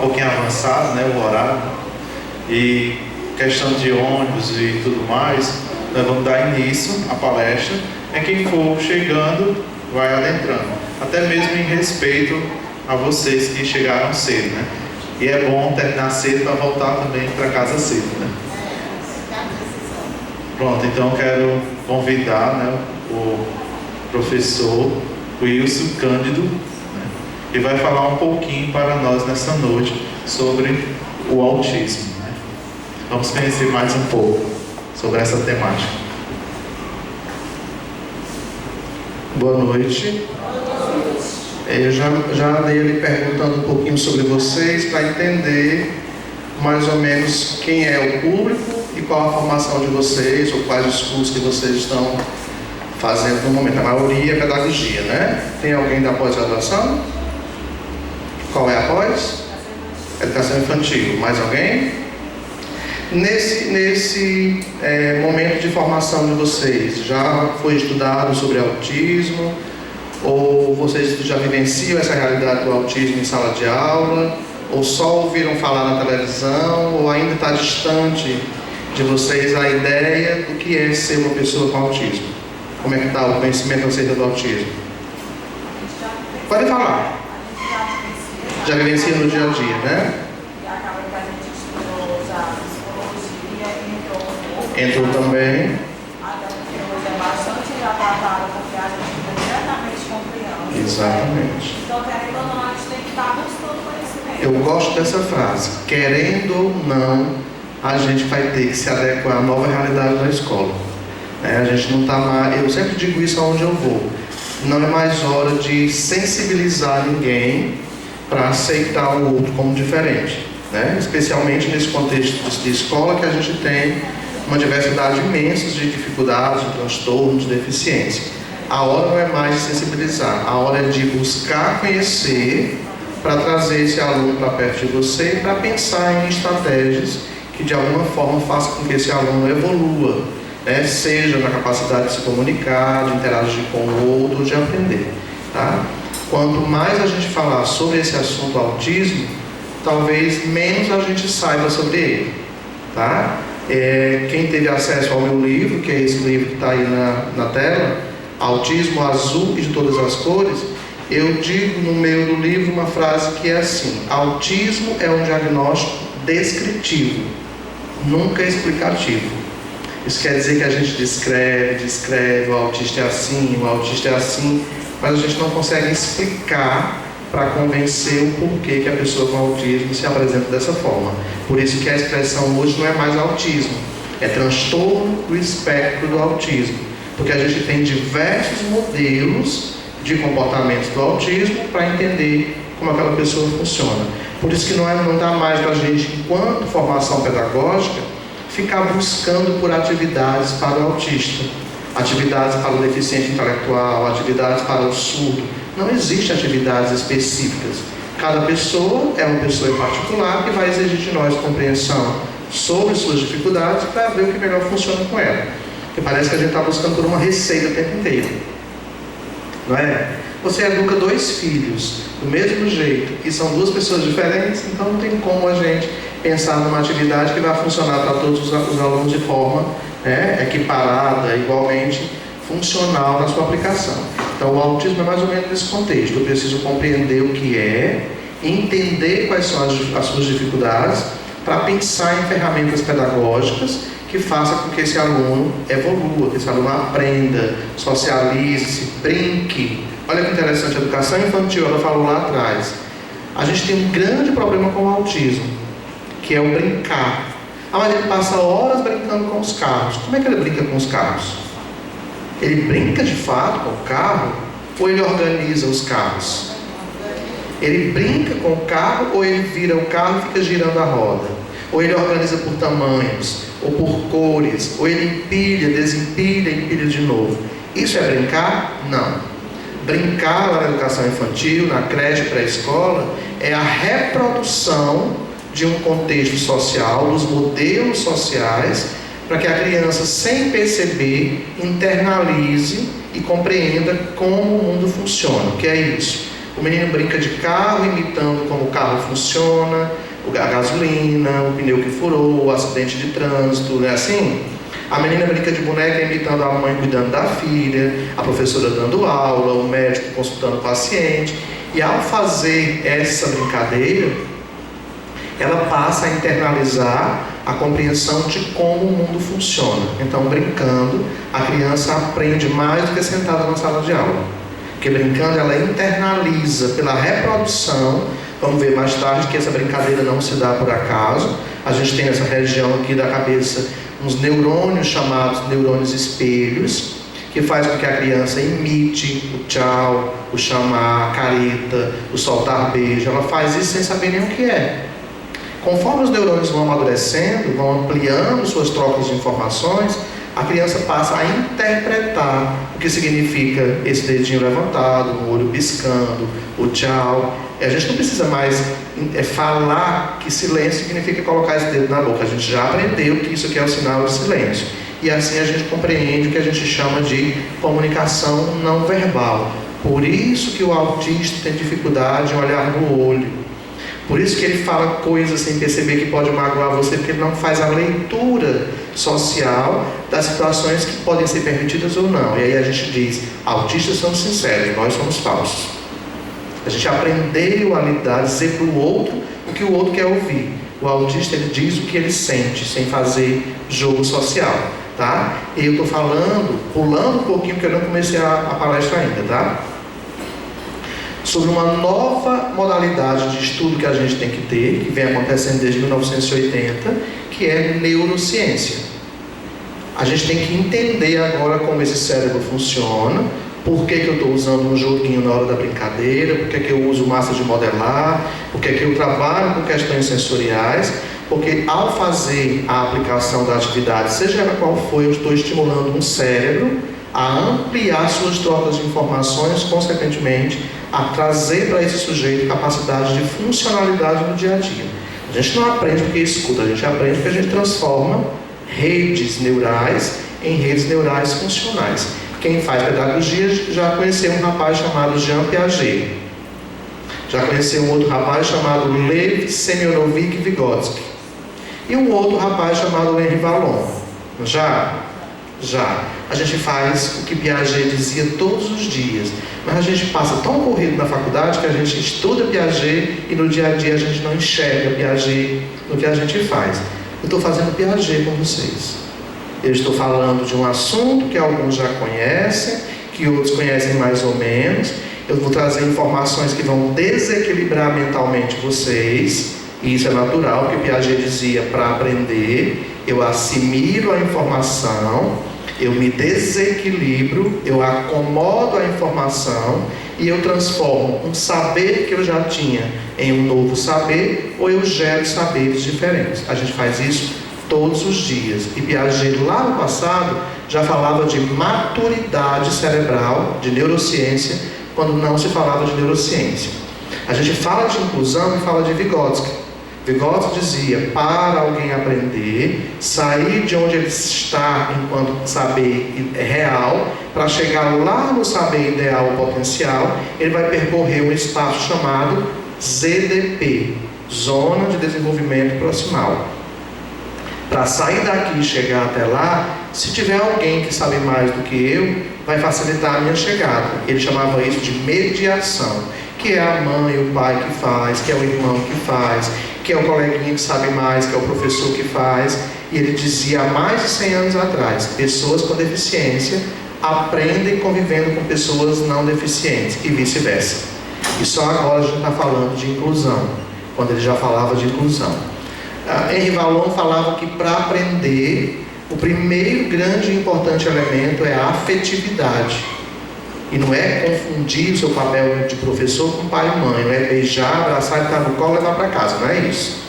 pouquinho avançado, né, o horário, e questão de ônibus e tudo mais, nós vamos dar início à palestra. Quem for chegando vai adentrando, até mesmo em respeito a vocês que chegaram cedo, né? E é bom terminar cedo para voltar também para casa cedo, né? Pronto, então quero convidar, né, o professor Wilson Cândido, né, que vai falar um pouquinho para nós nessa noite sobre o autismo, né? Vamos conhecer mais um pouco sobre essa temática. Boa noite. Eu já andei ali perguntando um pouquinho sobre vocês para entender mais ou menos quem é o público e qual a formação de vocês, ou quais os cursos que vocês estão fazendo no momento. A maioria é pedagogia, né? Tem alguém da pós-graduação? Qual é a pós? Educação infantil. Mais alguém? Nesse momento de formação de vocês, já foi estudado sobre autismo? Ou vocês já vivenciam essa realidade do autismo em sala de aula? Ou só ouviram falar na televisão? Ou ainda está distante de vocês a ideia do que é ser uma pessoa com autismo? Como é que está o conhecimento acerca do autismo? Pode falar. Já vivencia no dia a dia, né? Entrou também. Exatamente. Então, querendo ou não, a gente tem que estar buscando conhecimento. Eu gosto dessa frase. Querendo ou não, a gente vai ter que se adequar à nova realidade da escola. A gente não está mais... Eu sempre digo isso aonde eu vou. Não é mais hora de sensibilizar ninguém para aceitar o outro como diferente, né? Especialmente nesse contexto de escola, que a gente tem uma diversidade imensa de dificuldades, de transtornos, de deficiência. A hora não é mais de sensibilizar, a hora é de buscar conhecer para trazer esse aluno para perto de você e para pensar em estratégias que de alguma forma façam com que esse aluno evolua, né? Seja na capacidade de se comunicar, de interagir com o outro, de aprender, tá? Quanto mais a gente falar sobre esse assunto autismo, talvez menos a gente saiba sobre ele, tá? Quem teve acesso ao meu livro, que é esse livro que está aí na tela, Autismo Azul e de Todas as Cores, eu digo no meio do livro uma frase que é assim: autismo é um diagnóstico descritivo, nunca explicativo. Isso quer dizer que a gente descreve, o autista é assim, o autista é assim, mas a gente não consegue explicar para convencer o porquê que a pessoa com autismo se apresenta dessa forma. Por isso que a expressão hoje não é mais autismo, é transtorno do espectro do autismo, porque a gente tem diversos modelos de comportamentos do autismo para entender como aquela pessoa funciona. Por isso que não dá mais para a gente, enquanto formação pedagógica, ficar buscando por atividades para o autista, atividades para o deficiente intelectual, atividades para o surdo. Não existem atividades específicas. Cada pessoa é uma pessoa em particular que vai exigir de nós compreensão sobre suas dificuldades para ver o que melhor funciona com ela. Porque parece que a gente está buscando por uma receita o tempo inteiro, não é? Você educa 2 filhos do mesmo jeito e são 2 pessoas diferentes, então não tem como a gente pensar numa atividade que vai funcionar para todos os alunos de forma equiparada, igualmente funcional na sua aplicação. Então o autismo é mais ou menos nesse contexto. Eu preciso compreender o que é, entender quais são as suas dificuldades, para pensar em ferramentas pedagógicas que façam com que esse aluno evolua, que esse aluno aprenda, socialize, brinque. Olha que interessante, a educação infantil, ela falou lá atrás. A gente tem um grande problema com o autismo, que é o brincar. Mas ele passa horas brincando com os carros. Como é que ele brinca com os carros? Ele brinca de fato com o carro ou ele organiza os carros? Ele brinca com o carro ou ele vira o carro e fica girando a roda? Ou ele organiza por tamanhos, ou por cores, ou ele empilha, desempilha, empilha de novo? Isso é brincar? Não. Brincar lá na educação infantil, na creche, pré-escola, é a reprodução de um contexto social, dos modelos sociais, para que a criança, sem perceber, internalize e compreenda como o mundo funciona. O que é isso? O menino brinca de carro, imitando como o carro funciona, a gasolina, o pneu que furou, o acidente de trânsito, não é assim? A menina brinca de boneca imitando a mãe cuidando da filha, a professora dando aula, o médico consultando o paciente. E ao fazer essa brincadeira, ela passa a internalizar a compreensão de como o mundo funciona. Então, brincando, a criança aprende mais do que sentada na sala de aula. Porque brincando, ela internaliza pela reprodução. Vamos ver mais tarde que essa brincadeira não se dá por acaso. A gente tem nessa região aqui da cabeça uns neurônios chamados neurônios espelhos, que faz com que a criança imite o tchau, o chamar, a careta, o soltar beijo. Ela faz isso sem saber nem o que é. Conforme os neurônios vão amadurecendo, vão ampliando suas trocas de informações, a criança passa a interpretar o que significa esse dedinho levantado, o olho piscando, o tchau. A gente não precisa mais falar que silêncio significa colocar esse dedo na boca. A gente já aprendeu que isso aqui é o sinal de silêncio. E assim a gente compreende o que a gente chama de comunicação não verbal. Por isso que o autista tem dificuldade em olhar no olho. Por isso que ele fala coisas sem perceber que pode magoar você, porque ele não faz a leitura social das situações que podem ser permitidas ou não. E aí a gente diz, autistas são sinceros, nós somos falsos. A gente aprendeu a lidar, dizer para o outro o que o outro quer ouvir. O autista, ele diz o que ele sente, sem fazer jogo social, tá? E eu estou falando, pulando um pouquinho, porque eu não comecei a palestra ainda, tá? Sobre uma nova modalidade de estudo que a gente tem que ter, que vem acontecendo desde 1980, que é neurociência. A gente tem que entender agora como esse cérebro funciona, por que eu estou usando um joguinho na hora da brincadeira, por que eu uso massa de modelar, por que eu trabalho com questões sensoriais, porque ao fazer a aplicação da atividade, seja ela qual for, eu estou estimulando um cérebro a ampliar suas trocas de informações, consequentemente, a trazer para esse sujeito capacidade de funcionalidade no dia a dia. A gente não aprende porque escuta, a gente aprende porque a gente transforma redes neurais em redes neurais funcionais. Quem faz pedagogia já conheceu um rapaz chamado Jean Piaget. Já conheceu um outro rapaz chamado Lev Semyonovich Vygotsky. E um outro rapaz chamado Henri Vallon. Já. A gente faz o que Piaget dizia todos os dias. Mas a gente passa tão corrido na faculdade que a gente estuda Piaget e no dia a dia a gente não enxerga Piaget no que a gente faz. Eu estou fazendo Piaget com vocês. Eu estou falando de um assunto que alguns já conhecem, que outros conhecem mais ou menos. Eu vou trazer informações que vão desequilibrar mentalmente vocês. E isso é natural, porque Piaget dizia, para aprender, eu assimilo a informação, eu me desequilibro, eu acomodo a informação e eu transformo um saber que eu já tinha em um novo saber, ou eu gero saberes diferentes. A gente faz isso todos os dias. E Piaget, lá no passado, já falava de maturidade cerebral, de neurociência, quando não se falava de neurociência. A gente fala de inclusão e fala de Vygotsky. Vygotsky dizia, para alguém aprender, sair de onde ele está enquanto saber real, para chegar lá no saber ideal ou potencial, ele vai percorrer um espaço chamado ZDP, Zona de Desenvolvimento Proximal. Para sair daqui e chegar até lá, se tiver alguém que sabe mais do que eu, vai facilitar a minha chegada. Ele chamava isso de mediação, que é a mãe, o pai que faz, que é o irmão que faz, que é o coleguinha que sabe mais, que é o professor que faz. E ele dizia há mais de 100 anos atrás, pessoas com deficiência aprendem convivendo com pessoas não deficientes e vice-versa. E só agora a gente está falando de inclusão, quando ele já falava de inclusão. Henri Vallon falava que para aprender, o primeiro grande e importante elemento é a afetividade. E não é confundir o seu papel de professor com pai e mãe, não é beijar, abraçar, estar no colo e levar para casa, não é isso.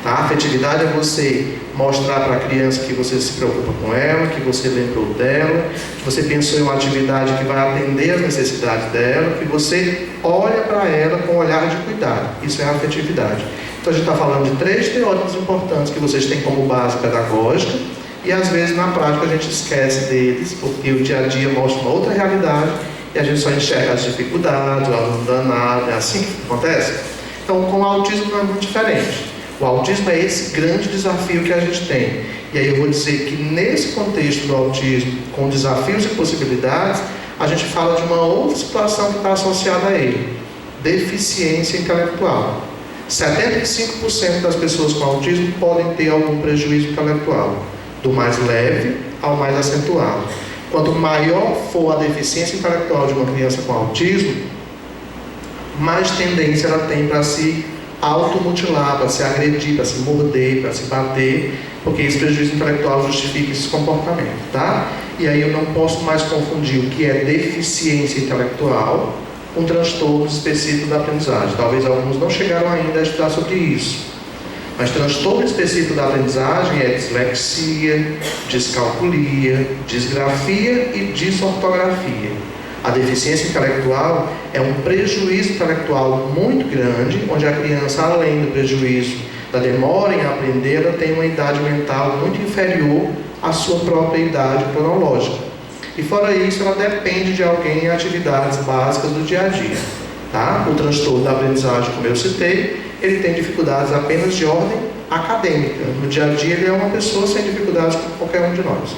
Tá? A afetividade é você mostrar para a criança que você se preocupa com ela, que você lembrou dela, que você pensou em uma atividade que vai atender as necessidades dela, que você olha para ela com um olhar de cuidado. Isso é a afetividade. Então a gente está falando de 3 teóricos importantes que vocês têm como base pedagógica e às vezes na prática a gente esquece deles, porque o dia a dia mostra uma outra realidade e a gente só enxerga as dificuldades, o aluno danado, é assim que acontece? Então, com o autismo não é muito diferente. O autismo é esse grande desafio que a gente tem. E aí eu vou dizer que nesse contexto do autismo, com desafios e possibilidades, a gente fala de uma outra situação que está associada a ele: deficiência intelectual. 75% das pessoas com autismo podem ter algum prejuízo intelectual, do mais leve ao mais acentuado. Quanto maior for a deficiência intelectual de uma criança com autismo, mais tendência ela tem para se automutilar, para se agredir, para se morder, para se bater, porque esse prejuízo intelectual justifica esse comportamento, tá? E aí eu não posso mais confundir o que é deficiência intelectual com transtornos específicos da aprendizagem. Talvez alguns não chegaram ainda a estudar sobre isso. Mas transtorno específico da aprendizagem é dislexia, descalculia, disgrafia e disortografia. A deficiência intelectual é um prejuízo intelectual muito grande, onde a criança, além do prejuízo da demora em aprender, ela tem uma idade mental muito inferior à sua própria idade cronológica. E fora isso, ela depende de alguém em atividades básicas do dia a dia. Tá? O transtorno da aprendizagem, como eu citei, ele tem dificuldades apenas de ordem acadêmica. No dia a dia, ele é uma pessoa sem dificuldades como qualquer um de nós.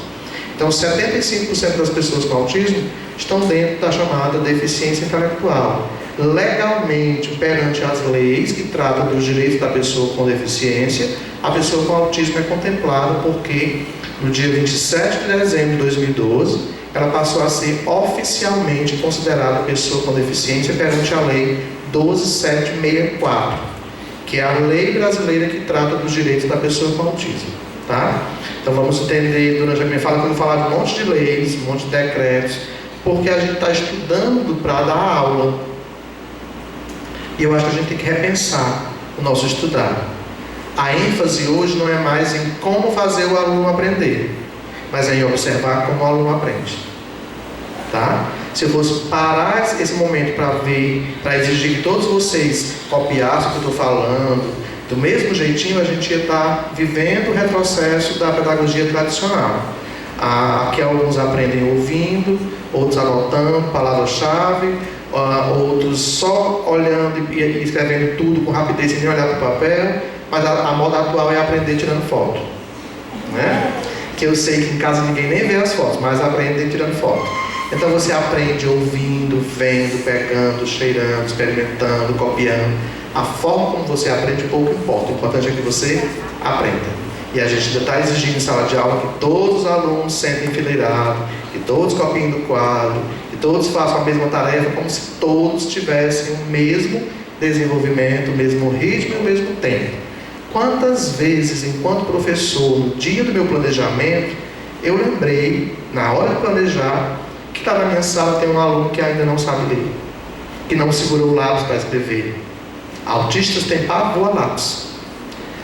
Então, 75% das pessoas com autismo estão dentro da chamada deficiência intelectual. Legalmente, perante as leis que tratam dos direitos da pessoa com deficiência, a pessoa com autismo é contemplada porque, no dia 27 de dezembro de 2012, ela passou a ser oficialmente considerada pessoa com deficiência perante a Lei 12.764, que é a lei brasileira que trata dos direitos da pessoa com autismo. Tá? Então vamos entender durante a minha fala, que eu vou falar de um monte de leis, um monte de decretos, porque a gente está estudando para dar aula. E eu acho que a gente tem que repensar o nosso estudar. A ênfase hoje não é mais em como fazer o aluno aprender, mas é em observar como o aluno aprende. Tá? Se eu fosse parar esse momento para ver, para exigir que todos vocês copiassem o que eu estou falando, do mesmo jeitinho, a gente ia estar vivendo o retrocesso da pedagogia tradicional. Aqui alguns aprendem ouvindo, outros anotando palavra-chave, outros só olhando e escrevendo tudo com rapidez sem nem olhar para o papel, mas a moda atual é aprender tirando foto. Né? Que eu sei que em casa ninguém nem vê as fotos, mas aprendem tirando foto. Então você aprende ouvindo, vendo, pegando, cheirando, experimentando, copiando. A forma como você aprende pouco importa, o importante é que você aprenda. E a gente ainda está exigindo em sala de aula que todos os alunos sentem enfileirados, que todos copiem do quadro, que todos façam a mesma tarefa, como se todos tivessem o mesmo desenvolvimento, o mesmo ritmo e o mesmo tempo. Quantas vezes, enquanto professor, no dia do meu planejamento, eu lembrei, na hora de planejar, que está na minha sala tem um aluno que ainda não sabe ler, que não segurou o lápis para escrever. Autistas têm pavor a lápis.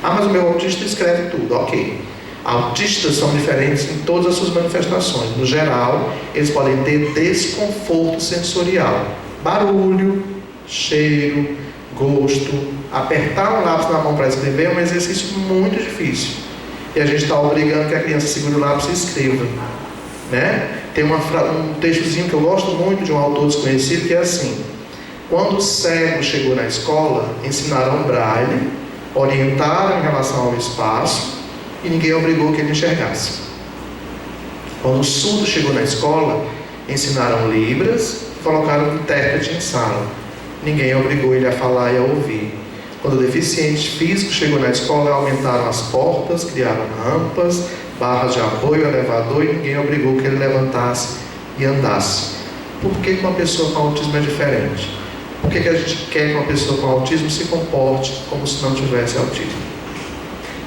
Ah, mas o meu autista escreve tudo. Ok. Autistas são diferentes em todas as suas manifestações. No geral, eles podem ter desconforto sensorial. Barulho, cheiro, gosto. Apertar um lápis na mão para escrever é um exercício muito difícil. E a gente está obrigando que a criança segure o lápis e escreva. Né? Tem um textozinho que eu gosto muito de um autor desconhecido que é assim: quando o cego chegou na escola, ensinaram braille, orientaram em relação ao espaço e ninguém obrigou que ele enxergasse. Quando o surdo chegou na escola, ensinaram libras e colocaram um intérprete em sala. Ninguém obrigou ele a falar e a ouvir. Quando o deficiente físico chegou na escola, aumentaram as portas, criaram rampas, barras de apoio, elevador, e ninguém obrigou que ele levantasse e andasse. Por que uma pessoa com autismo é diferente? Por que a gente quer que uma pessoa com autismo se comporte como se não tivesse autismo?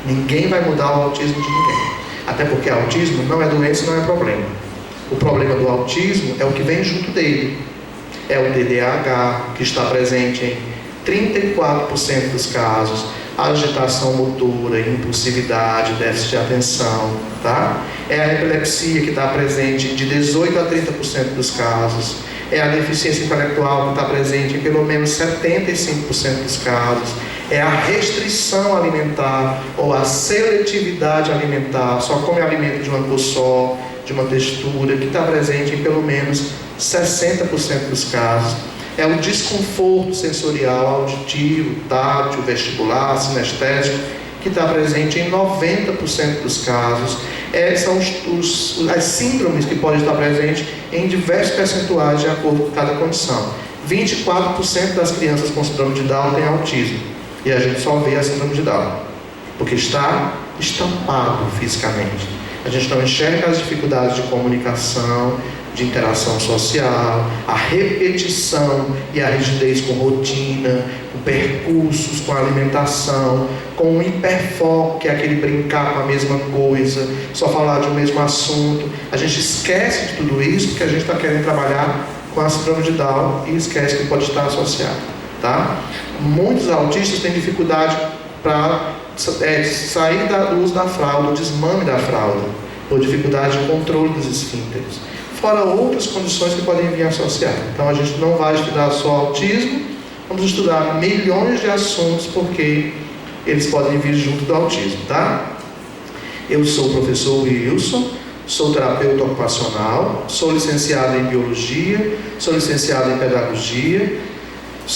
Ninguém vai mudar o autismo de ninguém. Até porque autismo não é doença, não é problema. O problema do autismo é o que vem junto dele. É o TDAH, que está presente em 34% dos casos, agitação motora, impulsividade, déficit de atenção, tá? É a epilepsia, que está presente de 18% a 30% dos casos. É a deficiência intelectual, que está presente em pelo menos 75% dos casos. É a restrição alimentar ou a seletividade alimentar, só come alimento de uma cor só, de uma textura, que está presente em pelo menos 60% dos casos. É o desconforto sensorial, auditivo, tátil, vestibular, sinestésico, que está presente em 90% dos casos. São as síndromes que podem estar presentes em diversos percentuais de acordo com cada condição. 24% das crianças com síndrome de Down têm autismo. E a gente só vê a síndrome de Down, porque está estampado fisicamente. A gente não enxerga as dificuldades de comunicação, de interação social, a repetição e a rigidez com rotina, com percursos, com alimentação, com o hiperfoco, que é aquele brincar com a mesma coisa, só falar de um mesmo assunto. A gente esquece de tudo isso porque a gente está querendo trabalhar com a síndrome de Down e esquece que pode estar associado, tá? Muitos autistas têm dificuldade para sair do uso da fralda, o desmame da fralda, por dificuldade de controle dos esfínteres, fora outras condições que podem vir associadas. Então a gente não vai estudar só autismo, vamos estudar milhões de assuntos, porque eles podem vir junto do autismo, tá? Eu sou o professor Wilson, sou terapeuta ocupacional, sou licenciado em biologia, sou licenciado em pedagogia,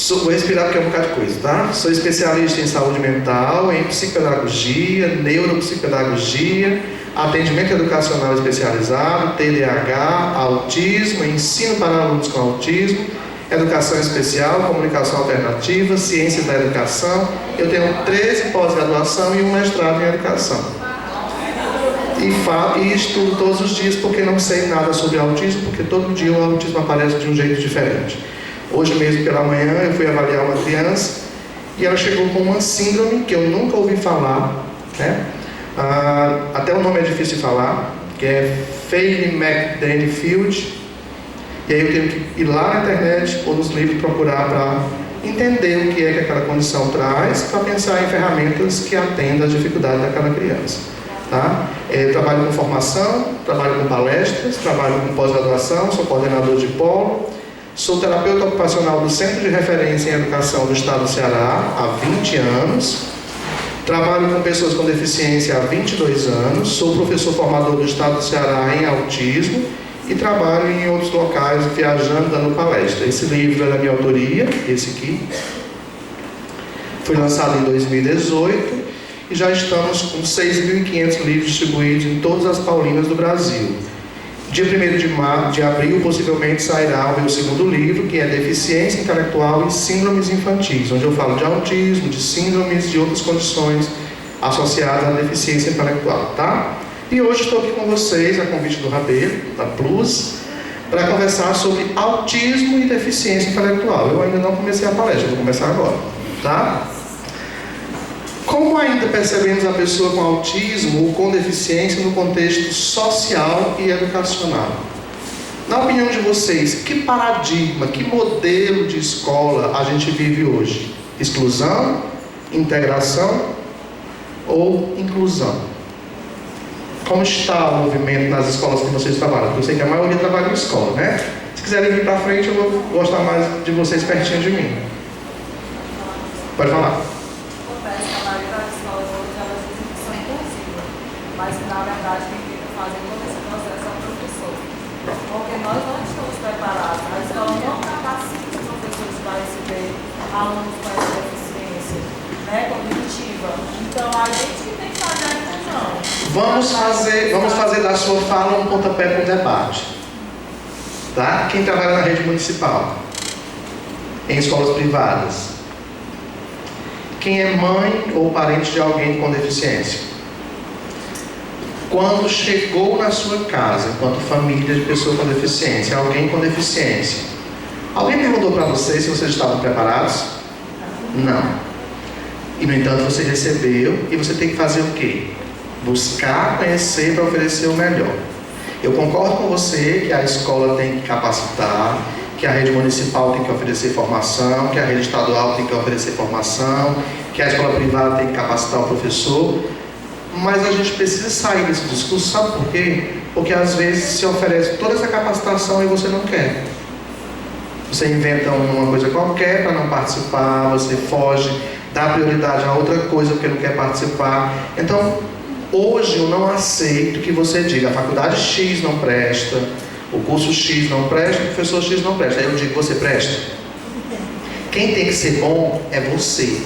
vou respirar porque é um bocado de coisa, tá? Sou especialista em saúde mental, em psicopedagogia, neuropsicopedagogia, atendimento educacional especializado, TDAH, autismo, ensino para alunos com autismo, educação especial, comunicação alternativa, ciências da educação. Eu tenho 13 pós-graduação e um mestrado em educação. E estudo todos os dias porque não sei nada sobre autismo, porque todo dia o autismo aparece de um jeito diferente. Hoje mesmo pela manhã eu fui avaliar uma criança e ela chegou com uma síndrome que eu nunca ouvi falar, né? Até o nome é difícil de falar, que é Feinstein-Field. E aí eu tenho que ir lá na internet ou nos livros procurar para entender o que é que aquela condição traz, para pensar em ferramentas que atendam às dificuldades daquela criança, tá? Eu trabalho com formação, trabalho com palestras, trabalho com pós-graduação, sou coordenador de polo, sou terapeuta ocupacional do Centro de Referência em Educação do Estado do Ceará há 20 anos, trabalho com pessoas com deficiência há 22 anos, sou professor formador do Estado do Ceará em autismo e trabalho em outros locais, viajando, dando palestra. Esse livro é da minha autoria, esse aqui, foi lançado em 2018 e já estamos com 6.500 livros distribuídos em todas as paulinas do Brasil. Dia 1º de abril, possivelmente, sairá o meu segundo livro, que é Deficiência Intelectual e Síndromes Infantis, onde eu falo de autismo, de síndromes, de outras condições associadas à deficiência intelectual, tá? E hoje estou aqui com vocês, a convite do Rabelo, da Plus, para conversar sobre autismo e deficiência intelectual. Eu ainda não comecei a palestra, vou começar agora, tá? Como ainda percebemos a pessoa com autismo ou com deficiência no contexto social e educacional? Na opinião de vocês, que paradigma, que modelo de escola a gente vive hoje? Exclusão, integração ou inclusão? Como está o movimento nas escolas que vocês trabalham? Porque eu sei que a maioria trabalha em escola, né? Se quiserem vir para frente, eu vou gostar mais de vocês pertinho de mim. Pode falar. Mas na verdade quem tem que fazer todo esse processo é o professor, porque nós não estamos preparados, a escola não capacita os professores para receber alunos com essa deficiência, né, cognitiva. Então a gente que tem que fazer a inclusão. Vamos fazer da sua fala um pontapé para o debate, tá? Quem trabalha na rede municipal, em escolas privadas, quem é mãe ou parente de alguém com deficiência? Quando chegou na sua casa, enquanto família de pessoa com deficiência, alguém com deficiência, alguém perguntou para vocês se vocês estavam preparados? Não. E no entanto você recebeu, e você tem que fazer o quê? Buscar conhecer para oferecer o melhor. Eu concordo com você que a escola tem que capacitar, que a rede municipal tem que oferecer formação, que a rede estadual tem que oferecer formação, que a escola privada tem que capacitar o professor. Mas a gente precisa sair desse discurso, sabe por quê? Porque às vezes se oferece toda essa capacitação e você não quer. Você inventa uma coisa qualquer para não participar, você foge, dá prioridade a outra coisa porque não quer participar. Então, Hoje eu não aceito que você diga a faculdade X não presta, o curso X não presta, o professor X não presta. Aí eu digo, você presta? Quem tem que ser bom é você.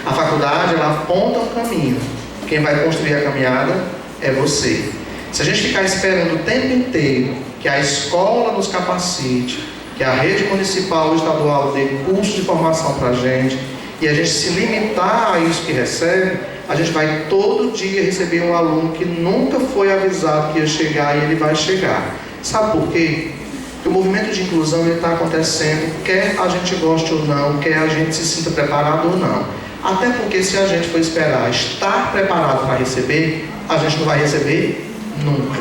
A faculdade, ela aponta um caminho. Quem vai construir a caminhada é você. Se a gente ficar esperando o tempo inteiro que a escola nos capacite, que a rede municipal ou estadual dê curso de formação para a gente, e a gente se limitar a isso que recebe, a gente vai todo dia receber um aluno que nunca foi avisado que ia chegar e ele vai chegar. Sabe por quê? Porque o movimento de inclusão está acontecendo, quer a gente goste ou não, quer a gente se sinta preparado ou não. Até porque se a gente for esperar estar preparado para receber, a gente não vai receber nunca.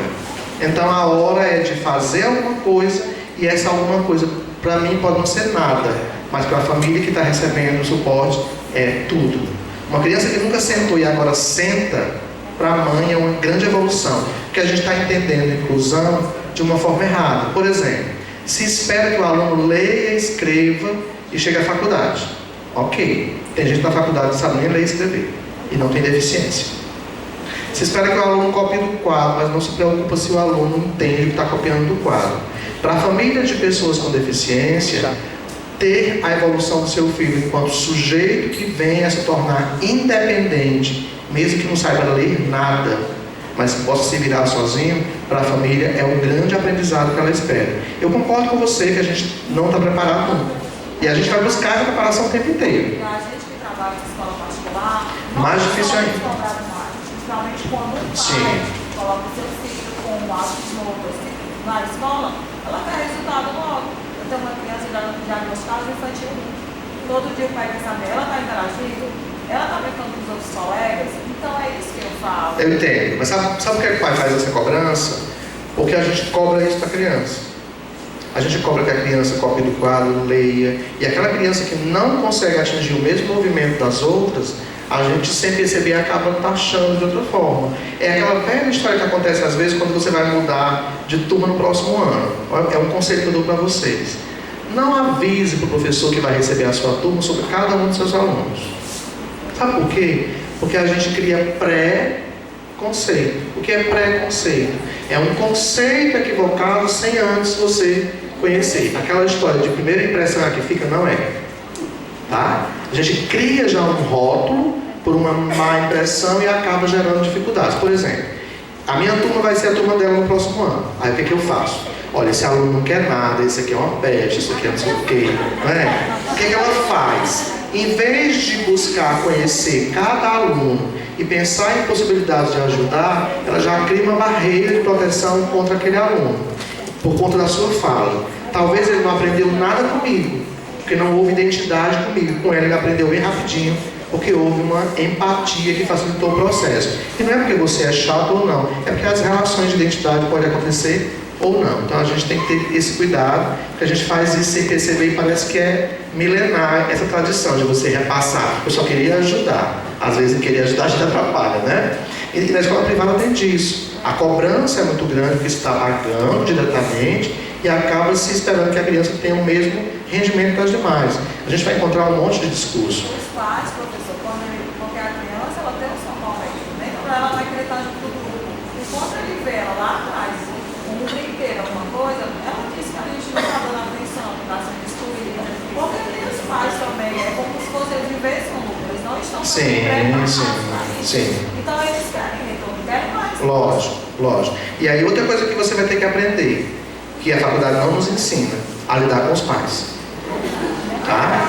Então a hora é de fazer alguma coisa, e essa alguma coisa para mim pode não ser nada, mas para a família que está recebendo o suporte é tudo. Uma criança que nunca sentou e agora senta, para a mãe é uma grande evolução, porque a gente está entendendo a inclusão de uma forma errada. Por exemplo, se espera que o aluno leia, escreva e chegue à faculdade. Ok, tem gente na faculdade que sabe nem ler e escrever e não tem deficiência. Se espera que o aluno copie do quadro, mas não se preocupa se o aluno entende o que está copiando do quadro. Para a família de pessoas com deficiência, ter a evolução do seu filho enquanto sujeito que venha a se tornar independente, mesmo que não saiba ler nada, mas possa se virar sozinho, para a família é um grande aprendizado que ela espera. Eu concordo com você que a gente não está preparado nunca. E a gente vai buscar essa preparação o tempo inteiro. A gente que trabalha em escola particular, mais difícil ainda. Principalmente quando o pai coloca o seu filho com altos notas na escola, ela quer resultado logo. Eu tenho uma criança diagnosticada infantil 1. Todo dia o pai quer saber, ela está interagindo, ela está brincando com os outros colegas, então é isso que eu falo. Eu entendo, mas sabe por que o pai faz essa cobrança? Porque a gente cobra isso da criança. A gente cobra que a criança copie do quadro, leia, e aquela criança que não consegue atingir o mesmo movimento das outras, a gente sem perceber acaba taxando de outra forma. É aquela velha história que acontece às vezes quando você vai mudar de turma no próximo ano. É um conselho que eu dou para vocês. Não avise para o professor que vai receber a sua turma sobre cada um dos seus alunos. Sabe por quê? Porque a gente cria pré-conceito. O que é pré-conceito? É um conceito equivocado sem antes você conhecer. Aquela história de primeira impressão que fica, não é. Tá? A gente cria já um rótulo por uma má impressão e acaba gerando dificuldades. Por exemplo, a minha turma vai ser a turma dela no próximo ano. Aí o que eu faço? Olha, esse aluno não quer nada, esse aqui é uma peste, isso aqui é não sei o quê. Não é? O que ela faz? Em vez de buscar conhecer cada aluno e pensar em possibilidades de ajudar, ela já cria uma barreira de proteção contra aquele aluno, por conta da sua fala. Talvez ele não aprendeu nada comigo, porque não houve identidade comigo. Com ela ele aprendeu bem rapidinho, porque houve uma empatia que facilitou o processo. E não é porque você é chato ou não, é porque as relações de identidade podem acontecer ou não. Então a gente tem que ter esse cuidado, que a gente faz isso sem perceber e parece que é milenar essa tradição de você repassar. Eu só queria ajudar. Às vezes querer ajudar a gente atrapalha, né? E na escola privada tem disso. A cobrança é muito grande porque você está pagando diretamente e acaba se esperando que a criança tenha o mesmo rendimento que as demais. A gente vai encontrar um monte de discurso. Os pais, professor, porque a criança ela tem o seu momento, nem para ela vai querer estar junto do grupo. Enquanto ele vê ela lá atrás, como um brinquedo, alguma coisa, ela diz que a gente não está dando atenção, que está sendo excluída. Porque tem os pais também, é como se fosse eles vivessem um grupo, eles não estão Sim. Então eles querem, então não querem mais. Lógico. E aí outra coisa que você vai ter que aprender, que a faculdade não nos ensina, a lidar com os pais. Tá?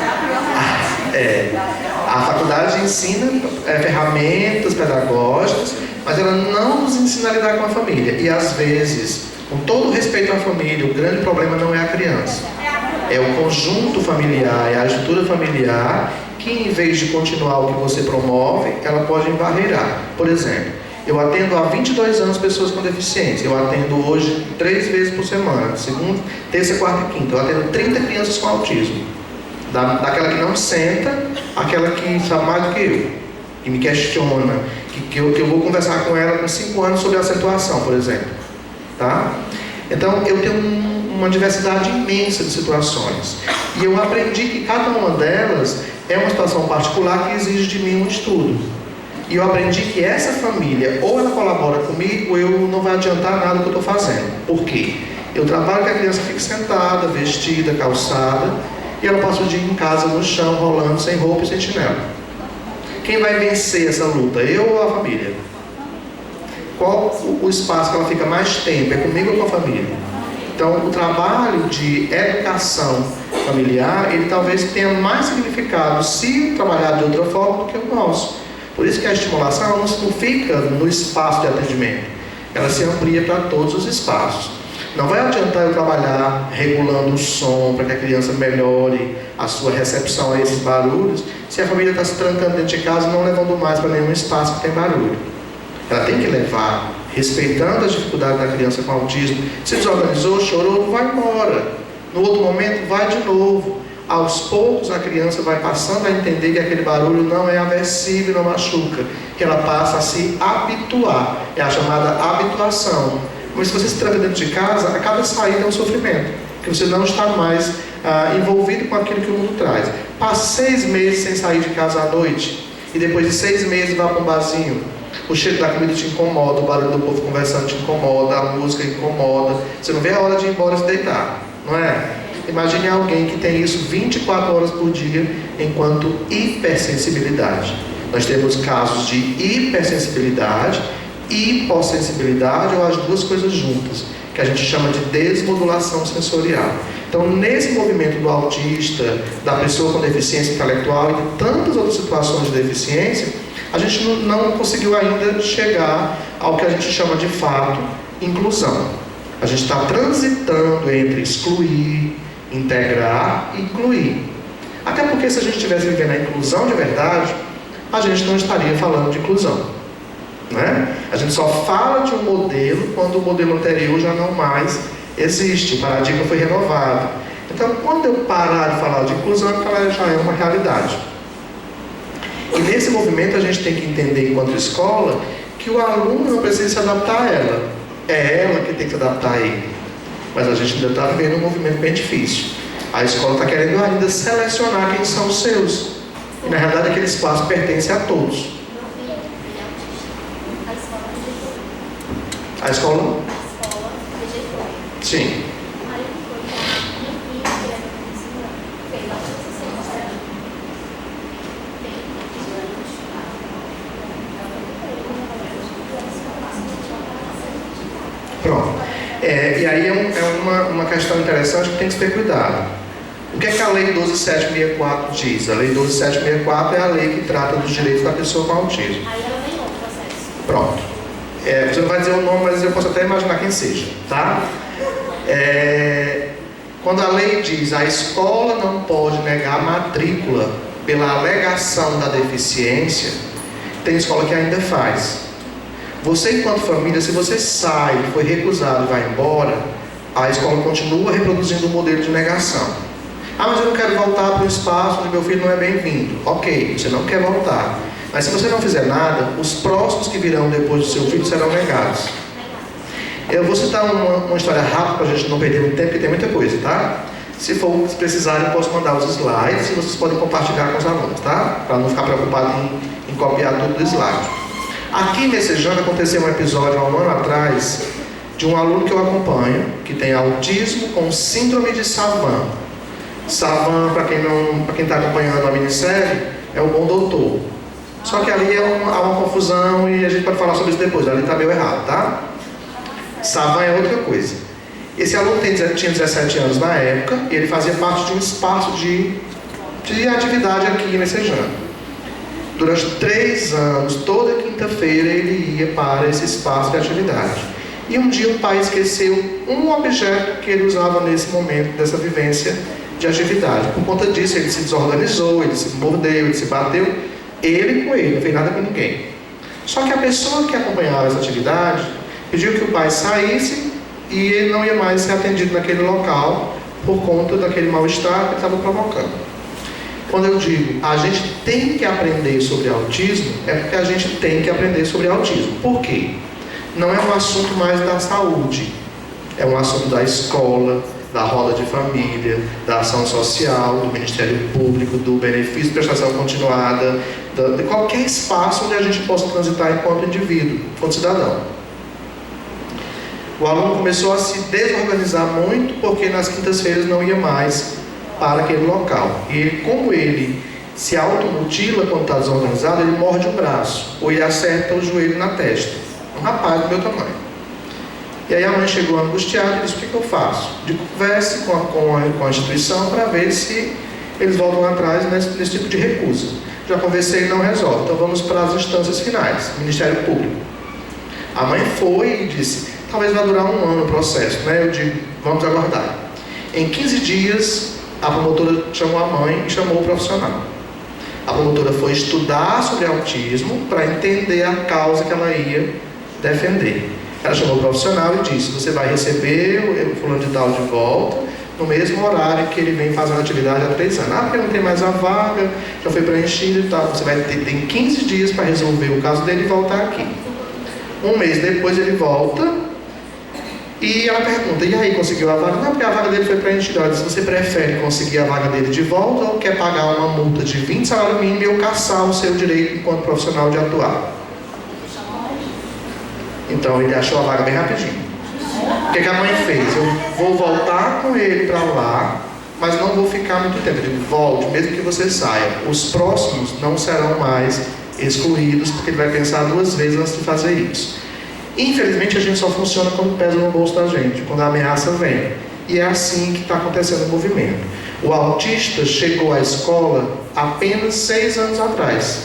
A faculdade ensina ferramentas pedagógicas, mas ela não nos ensina a lidar com a família. E às vezes, com todo respeito à família, o grande problema não é a criança. É o conjunto familiar, é a estrutura familiar que, em vez de continuar o que você promove, ela pode embarreirar. Por exemplo, eu atendo há 22 anos pessoas com deficiência. Eu atendo hoje 3 vezes por semana, segunda, terça, quarta e quinta. Eu atendo 30 crianças com autismo. Daquela que não senta, aquela que sabe mais do que eu, que me questiona, que eu vou conversar com ela com 5 anos sobre acentuação, por exemplo. Tá? Então, eu tenho uma diversidade imensa de situações. E eu aprendi que cada uma delas é uma situação particular que exige de mim um estudo. E eu aprendi que essa família, ou ela colabora comigo, ou eu não vai adiantar nada do que eu estou fazendo. Por quê? Eu trabalho que a criança fique sentada, vestida, calçada, e ela passa o dia em casa, no chão, rolando, sem roupa e sem chinelo. Quem vai vencer essa luta? Eu ou a família? Qual o espaço que ela fica mais tempo? É comigo ou com a família? Então, o trabalho de educação familiar, ele talvez tenha mais significado se trabalhar de outra forma do que o nosso. Por isso que a estimulação não fica no espaço de atendimento, ela se amplia para todos os espaços. Não vai adiantar eu trabalhar regulando o som para que a criança melhore a sua recepção a esses barulhos, se a família está se trancando dentro de casa e não levando mais para nenhum espaço que tem barulho. Ela tem que levar, respeitando as dificuldades da criança com autismo. Se desorganizou, chorou, vai embora. No outro momento, vai de novo. Aos poucos, a criança vai passando a entender que aquele barulho não é aversivo e não machuca, que ela passa a se habituar. É a chamada habituação. Mas se você se tranca dentro de casa, a cada saída é um sofrimento, porque você não está mais envolvido com aquilo que o mundo traz. Passa 6 meses sem sair de casa à noite, e depois de 6 meses vai para um barzinho. O cheiro da comida te incomoda, o barulho do povo conversando te incomoda, a música incomoda. Você não vê a hora de ir embora e se deitar, não é? Imagine alguém que tem isso 24 horas por dia enquanto hipersensibilidade. Nós temos casos de hipersensibilidade, hipossensibilidade ou as duas coisas juntas, que a gente chama de desmodulação sensorial. Então, nesse movimento do autista, da pessoa com deficiência intelectual e de tantas outras situações de deficiência, a gente não conseguiu ainda chegar ao que a gente chama de fato inclusão. A gente está transitando entre excluir, integrar e incluir. Até porque se a gente estivesse vivendo a inclusão de verdade, a gente não estaria falando de inclusão, né? A gente só fala de um modelo quando o modelo anterior já não mais existe, o paradigma foi renovado. Então, quando eu parar de falar de inclusão, ela já é uma realidade. E nesse movimento a gente tem que entender, enquanto escola, que o aluno não precisa se adaptar a ela. É ela que tem que se adaptar a ele. Mas a gente ainda está vivendo um movimento bem difícil. A escola está querendo ainda selecionar quem são os seus. E na realidade aquele espaço pertence a todos. A escola? Sim. Pronto. E aí é uma questão interessante que tem que ter cuidado. O que é que a Lei 12.764 diz? A Lei 12.764 é a lei que trata dos direitos da pessoa com autismo. Aí ela vem outro processo. Pronto. Você não vai dizer o nome, mas eu posso até imaginar quem seja, tá? Quando a lei diz a escola não pode negar a matrícula pela alegação da deficiência, tem escola que ainda faz. Você, enquanto família, se você sai, foi recusado e vai embora, a escola continua reproduzindo o modelo de negação. Ah, mas eu não quero voltar para o espaço onde meu filho não é bem-vindo. Ok, você não quer voltar. Mas se você não fizer nada, os próximos que virão depois do seu filho serão negados. Eu vou citar uma história rápida para a gente não perder muito tempo, porque tem muita coisa, tá? Se precisarem, eu posso mandar os slides e vocês podem compartilhar com os alunos, tá? Para não ficar preocupado em copiar tudo do slide. Aqui em Messejana aconteceu um episódio há um ano atrás de um aluno que eu acompanho, que tem autismo com síndrome de Savant. Savant, para quem está acompanhando a minissérie, é o bom doutor. Só que ali há uma confusão e a gente pode falar sobre isso depois, ali está meio errado, tá? Savant é outra coisa. Esse aluno tinha 17 anos na época e ele fazia parte de um espaço de atividade aqui em Messejana. Durante 3 anos, toda quinta-feira ele ia para esse espaço de atividade. E um dia o pai esqueceu um objeto que ele usava nesse momento dessa vivência de atividade. Por conta disso ele se desorganizou, ele se mordeu, ele se bateu. Ele com ele, não fez nada com ninguém. Só que a pessoa que acompanhava essa atividade pediu que o pai saísse e ele não ia mais ser atendido naquele local por conta daquele mal-estar que ele estava provocando. Quando eu digo a gente tem que aprender sobre autismo, é porque a gente tem que aprender sobre autismo. Por quê? Não é um assunto mais da saúde, é um assunto da escola, da roda de família, da ação social, do Ministério Público, do benefício de prestação continuada, de qualquer espaço onde a gente possa transitar enquanto indivíduo, enquanto cidadão. O aluno começou a se desorganizar muito porque nas quintas-feiras não ia mais para aquele local. E ele, como ele se automutila quando está desorganizado, ele morde o braço ou ele acerta o joelho na testa. Um rapaz do meu tamanho. E aí a mãe chegou angustiada e disse: o que eu faço? Converse com a instituição para ver se eles voltam lá atrás nesse tipo de recusa. Já conversei e não resolve. Então vamos para as instâncias finais, Ministério Público. A mãe foi e disse: talvez vai durar um ano o processo, né? Eu digo, vamos aguardar. Em 15 dias, a promotora chamou a mãe e chamou o profissional. A promotora foi estudar sobre autismo para entender a causa que ela ia defender. Ela chamou o profissional e disse: você vai receber o fulano de tal de volta no mesmo horário que ele vem fazendo atividade há 3 anos. Porque não tem mais a vaga, já foi preenchida e tal. Você vai tem 15 dias para resolver o caso dele e voltar aqui. Um mês depois ele volta e ela pergunta: e aí, conseguiu a vaga? Não, porque a vaga dele foi preenchida. Ela diz: você prefere conseguir a vaga dele de volta ou quer pagar uma multa de 20 salários mínimos e eu caçar o seu direito enquanto profissional de atuar? Então ele achou a vaga bem rapidinho. O que a mãe fez? Eu vou voltar com ele para lá, mas não vou ficar muito tempo. Eu digo: volte, mesmo que você saia. Os próximos não serão mais excluídos, porque ele vai pensar 2 vezes antes de fazer isso. Infelizmente a gente só funciona quando pesa no bolso da gente, quando a ameaça vem. E é assim que está acontecendo o movimento. O autista chegou à escola apenas 6 anos atrás,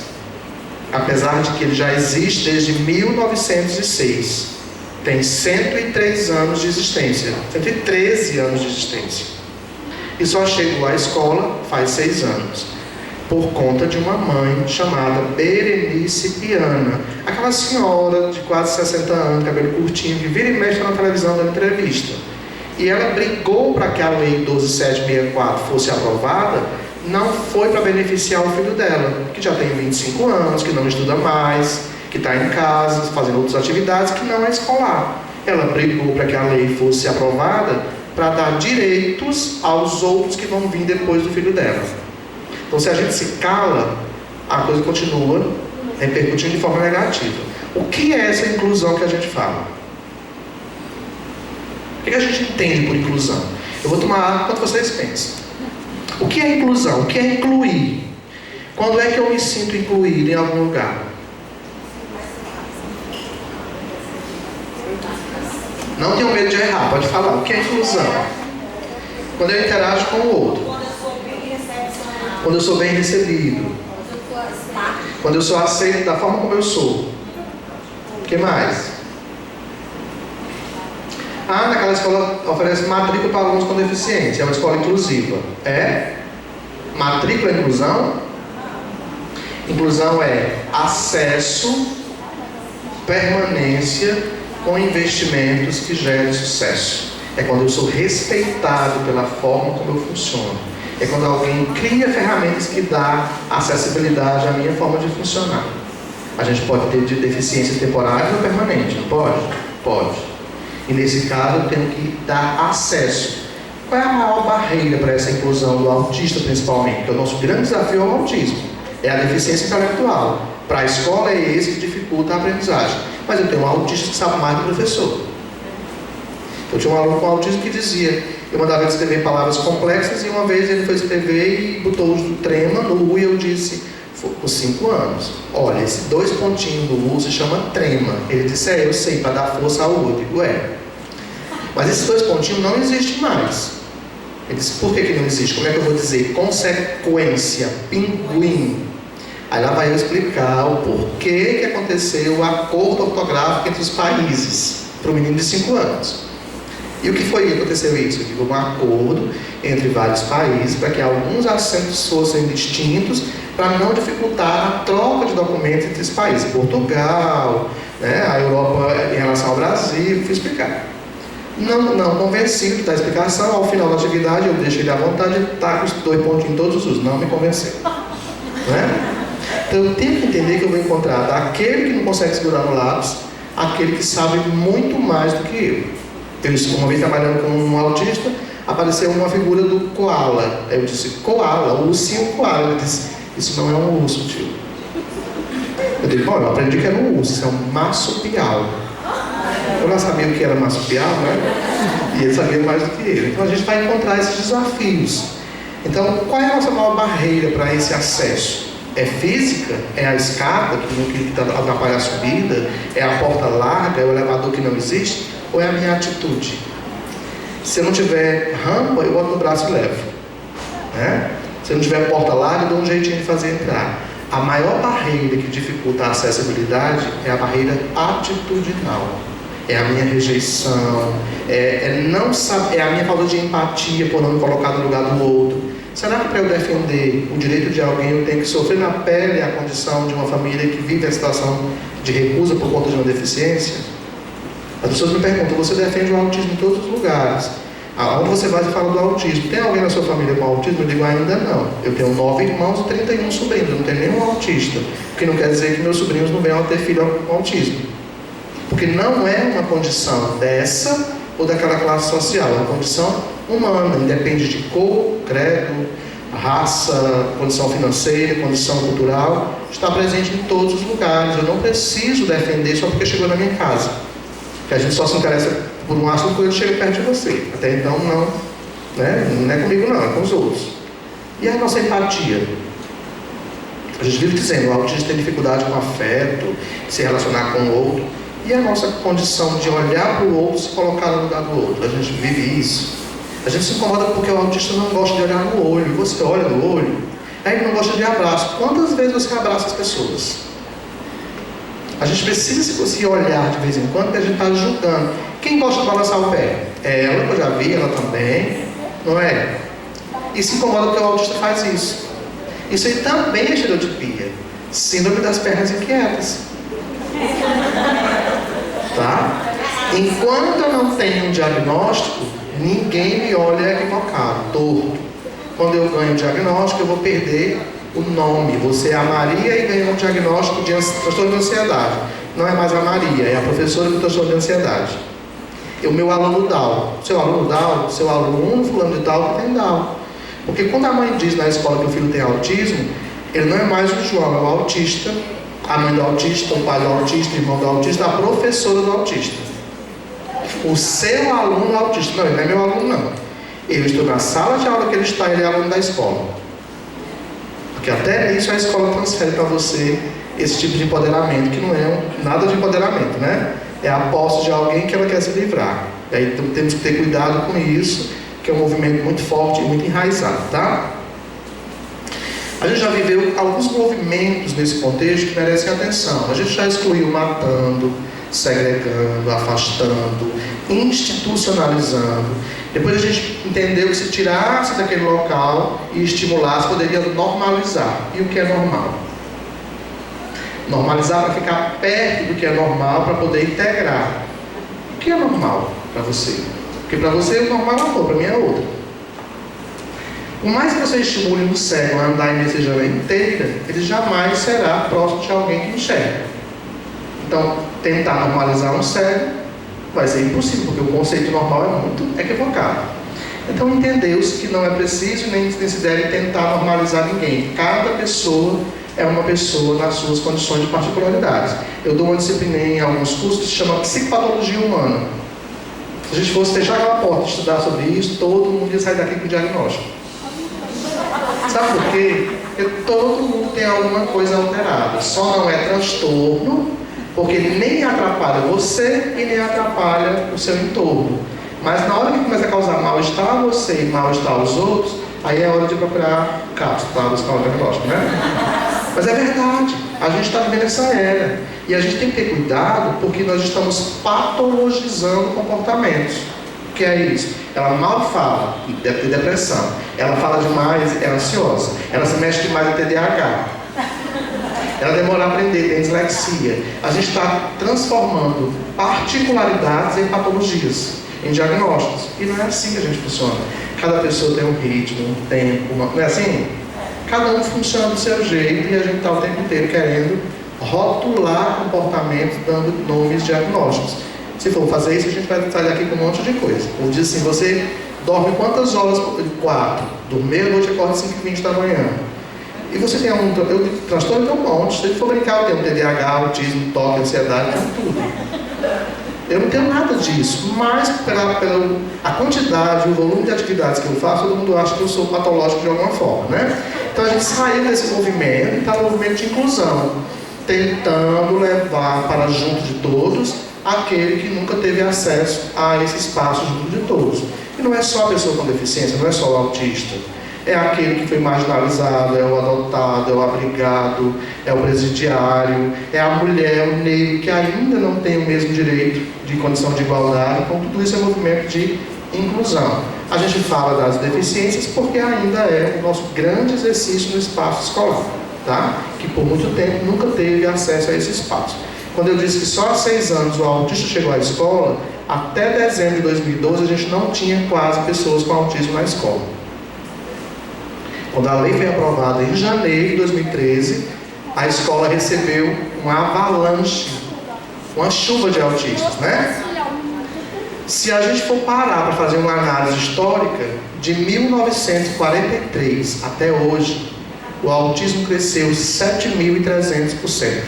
apesar de que ele já existe desde 1906. Tem 103 anos de existência, 113 anos de existência. E só chegou à escola faz 6 anos, por conta de uma mãe chamada Berenice Piana, aquela senhora de quase 60 anos, cabelo curtinho, que vira e mexe na televisão dando entrevista. E ela brigou para que a lei 12764 fosse aprovada. Não foi para beneficiar o filho dela, que já tem 25 anos, que não estuda mais, que está em casa, fazendo outras atividades, que não é escolar. Ela brigou para que a lei fosse aprovada para dar direitos aos outros que vão vir depois do filho dela. Então, se a gente se cala, a coisa continua repercutindo de forma negativa. O que é essa inclusão que a gente fala? O que a gente entende por inclusão? Eu vou tomar água enquanto vocês pensam. O que é inclusão? O que é incluir? Quando é que eu me sinto incluído em algum lugar? Não tenho medo de errar, pode falar. O que é inclusão? Quando eu interajo com o outro. Quando eu sou bem recebido. Quando eu sou aceito da forma como eu sou. O que mais? Naquela escola oferece matrícula para alunos com deficiência. É uma escola inclusiva. É? Matrícula é inclusão? Inclusão é acesso, permanência com investimentos que gerem sucesso. É quando eu sou respeitado pela forma como eu funciono. É quando alguém cria ferramentas que dá acessibilidade à minha forma de funcionar. A gente pode ter de deficiências temporárias ou permanentes, não pode? Pode. E nesse caso eu tenho que dar acesso. Qual é a maior barreira para essa inclusão do autista, principalmente? Porque o nosso grande desafio é o autismo, é a deficiência intelectual. Para a escola é esse que dificulta a aprendizagem. Mas eu tenho um autista que sabe mais do que o professor. Eu tinha um aluno com autismo que dizia, eu mandava ele escrever palavras complexas e uma vez ele foi escrever e botou o trema no U e eu disse, por 5 anos, olha, esse 2 pontinhos no U se chama trema. Ele disse, eu sei, para dar força ao U. Eu digo, mas esses 2 pontinhos não existem mais. Ele disse, por que não existe? Como é que eu vou dizer? Consequência, pinguim. Aí lá vai eu explicar o porquê que aconteceu o acordo ortográfico entre os países para o menino de 5 anos. E o que foi que aconteceu isso? Houve um acordo entre vários países para que alguns acentos fossem distintos para não dificultar a troca de documentos entre os países. Portugal, a Europa em relação ao Brasil, fui explicar. Não convencido da explicação. Ao final da atividade eu deixo ele à vontade, ele está com os 2 pontinhos todos os usos. Não me convenceu. Então eu tenho que entender que eu vou encontrar daquele que não consegue segurar no lápis, aquele que sabe muito mais do que eu. Uma vez trabalhando com um autista, apareceu uma figura do koala. Aí eu disse, koala, o ursinho koala. Ele disse, isso não é um urso, tio. Eu digo, olha, eu aprendi que era um urso, isso é um marsupial. Eu já sabia o que era marsupial, né? E ele sabia mais do que ele. Então a gente vai encontrar esses desafios. Então, qual é a nossa maior barreira para esse acesso? É física? É a escada que atrapalha a subida? É a porta larga? É o elevador que não existe? Ou é a minha atitude? Se eu não tiver rampa, eu boto no braço e levo, né? Se eu não tiver porta larga, eu dou um jeitinho de fazer entrar. A maior barreira que dificulta a acessibilidade é a barreira atitudinal. É a minha rejeição, não saber, é a minha falta de empatia por não me colocar no lugar do outro. Será que para eu defender o direito de alguém eu tenho que sofrer na pele a condição de uma família que vive a situação de recusa por conta de uma deficiência? As pessoas me perguntam, você defende o autismo em todos os lugares. Aonde você vai e fala do autismo? Tem alguém na sua família com autismo? Eu digo, ainda não. Eu tenho 9 irmãos e 31 sobrinhos, eu não tenho nenhum autista. O que não quer dizer que meus sobrinhos não venham a ter filho com autismo. Porque não é uma condição dessa ou daquela classe social, é uma condição humana, independe de cor, credo, raça, condição financeira, condição cultural, está presente em todos os lugares. Eu não preciso defender só porque chegou na minha casa. Porque a gente só se interessa por um assunto quando ele chega perto de você. Até então não, né? Não é comigo não, é com os outros. E a nossa empatia? A gente vive dizendo, o autista tem dificuldade com afeto, se relacionar com o outro. E a nossa condição de olhar para o outro e se colocar no lugar do outro? A gente vive isso. A gente se incomoda porque o autista não gosta de olhar no olho. Você olha no olho, aí ele não gosta de abraço. Quantas vezes você abraça as pessoas? A gente precisa se olhar de vez em quando, porque a gente está julgando. Quem gosta de balançar o pé? É ela, que eu já vi, ela também, não é? E se incomoda porque o autista faz isso. Isso aí também é estereotipia. Síndrome das pernas inquietas. Tá? Enquanto eu não tenho um diagnóstico, ninguém me olha equivocado, torto. Quando eu ganho o diagnóstico, eu vou perder o nome. Você é a Maria e ganha um diagnóstico de transtorno de ansiedade. Não é mais a Maria, é a professora do transtorno de ansiedade. O meu aluno Down, seu aluno fulano de tal que tem Down. Porque quando a mãe diz na escola que o filho tem autismo, ele não é mais o João, é o autista, a mãe do autista, o pai do autista, o irmão do autista, a professora do autista. O seu aluno é autista. Não, ele não é meu aluno não. Eu estou na sala de aula que ele está, ele é aluno da escola. Porque até nisso a escola transfere para você esse tipo de empoderamento, que não é nada de empoderamento, né? É a posse de alguém que ela quer se livrar. E aí então, temos que ter cuidado com isso, que é um movimento muito forte e muito enraizado, tá? A gente já viveu alguns movimentos nesse contexto que merecem atenção. A gente já excluiu matando, segregando, afastando, institucionalizando. Depois a gente entendeu que se tirasse daquele local e estimulasse, poderia normalizar. E o que é normal? Normalizar para ficar perto do que é normal, para poder integrar. O que é normal para você? Porque para você o normal é uma coisa, para mim é outra. Por mais que você estimule um cego a andar em messejana inteira, ele jamais será próximo de alguém que enxerga. Então, tentar normalizar um cego vai ser impossível, porque o conceito normal é muito equivocado. Então, entendeu-se que não é preciso nem se deve tentar normalizar ninguém. Cada pessoa é uma pessoa nas suas condições de particularidades. Eu dou uma disciplina em alguns cursos que se chama Psicopatologia Humana. Se a gente fosse fechar aquela porta e estudar sobre isso, todo mundo ia sair daqui com o diagnóstico. Sabe por quê? Porque todo mundo tem alguma coisa alterada. Só não é transtorno, porque ele nem atrapalha você e nem atrapalha o seu entorno. Mas na hora que começa a causar mal-estar a você e mal-estar aos outros, aí é hora de procurar CAPS para buscar o diagnóstico, né? Mas é verdade, a gente está vivendo essa era. E a gente tem que ter cuidado porque nós estamos patologizando comportamentos. O que é isso? Ela mal fala, deve ter depressão. Ela fala demais, é ansiosa. Ela se mexe demais, é TDAH. Ela demora a aprender, tem dislexia. A gente está transformando particularidades em patologias, em diagnósticos. E não é assim que a gente funciona. Cada pessoa tem um ritmo, um tempo, não é assim? Cada um funciona do seu jeito e a gente está o tempo inteiro querendo rotular comportamentos, dando nomes diagnósticos. Se for fazer isso, a gente vai sair daqui com um monte de coisa. Ou diz assim, você dorme quantas horas por 4? Do meia-noite acorda 5h20 da manhã. E você tem transtorno tem um monte. Se ele for brincar, eu tenho TDAH, autismo, toque, ansiedade, tem tudo. Eu não tenho nada disso, mas pela a quantidade, o volume de atividades que eu faço, todo mundo acha que eu sou patológico de alguma forma, né? Então a gente saiu desse movimento e está no movimento de inclusão, tentando levar para junto de todos aquele que nunca teve acesso a esse espaço junto de todos. E não é só a pessoa com deficiência, não é só o autista. É aquele que foi marginalizado, é o adotado, é o abrigado, é o presidiário, é a mulher, o negro, que ainda não tem o mesmo direito de condição de igualdade. Então, tudo isso é movimento de inclusão. A gente fala das deficiências porque ainda é o nosso grande exercício no espaço escolar, tá? Que por muito tempo nunca teve acesso a esse espaço. Quando eu disse que só há 6 anos o autista chegou à escola, até dezembro de 2012 a gente não tinha quase pessoas com autismo na escola. Quando a lei foi aprovada em janeiro de 2013, a escola recebeu uma avalanche, uma chuva de autistas, né? Se a gente for parar para fazer uma análise histórica, de 1943 até hoje, o autismo cresceu 7.300%.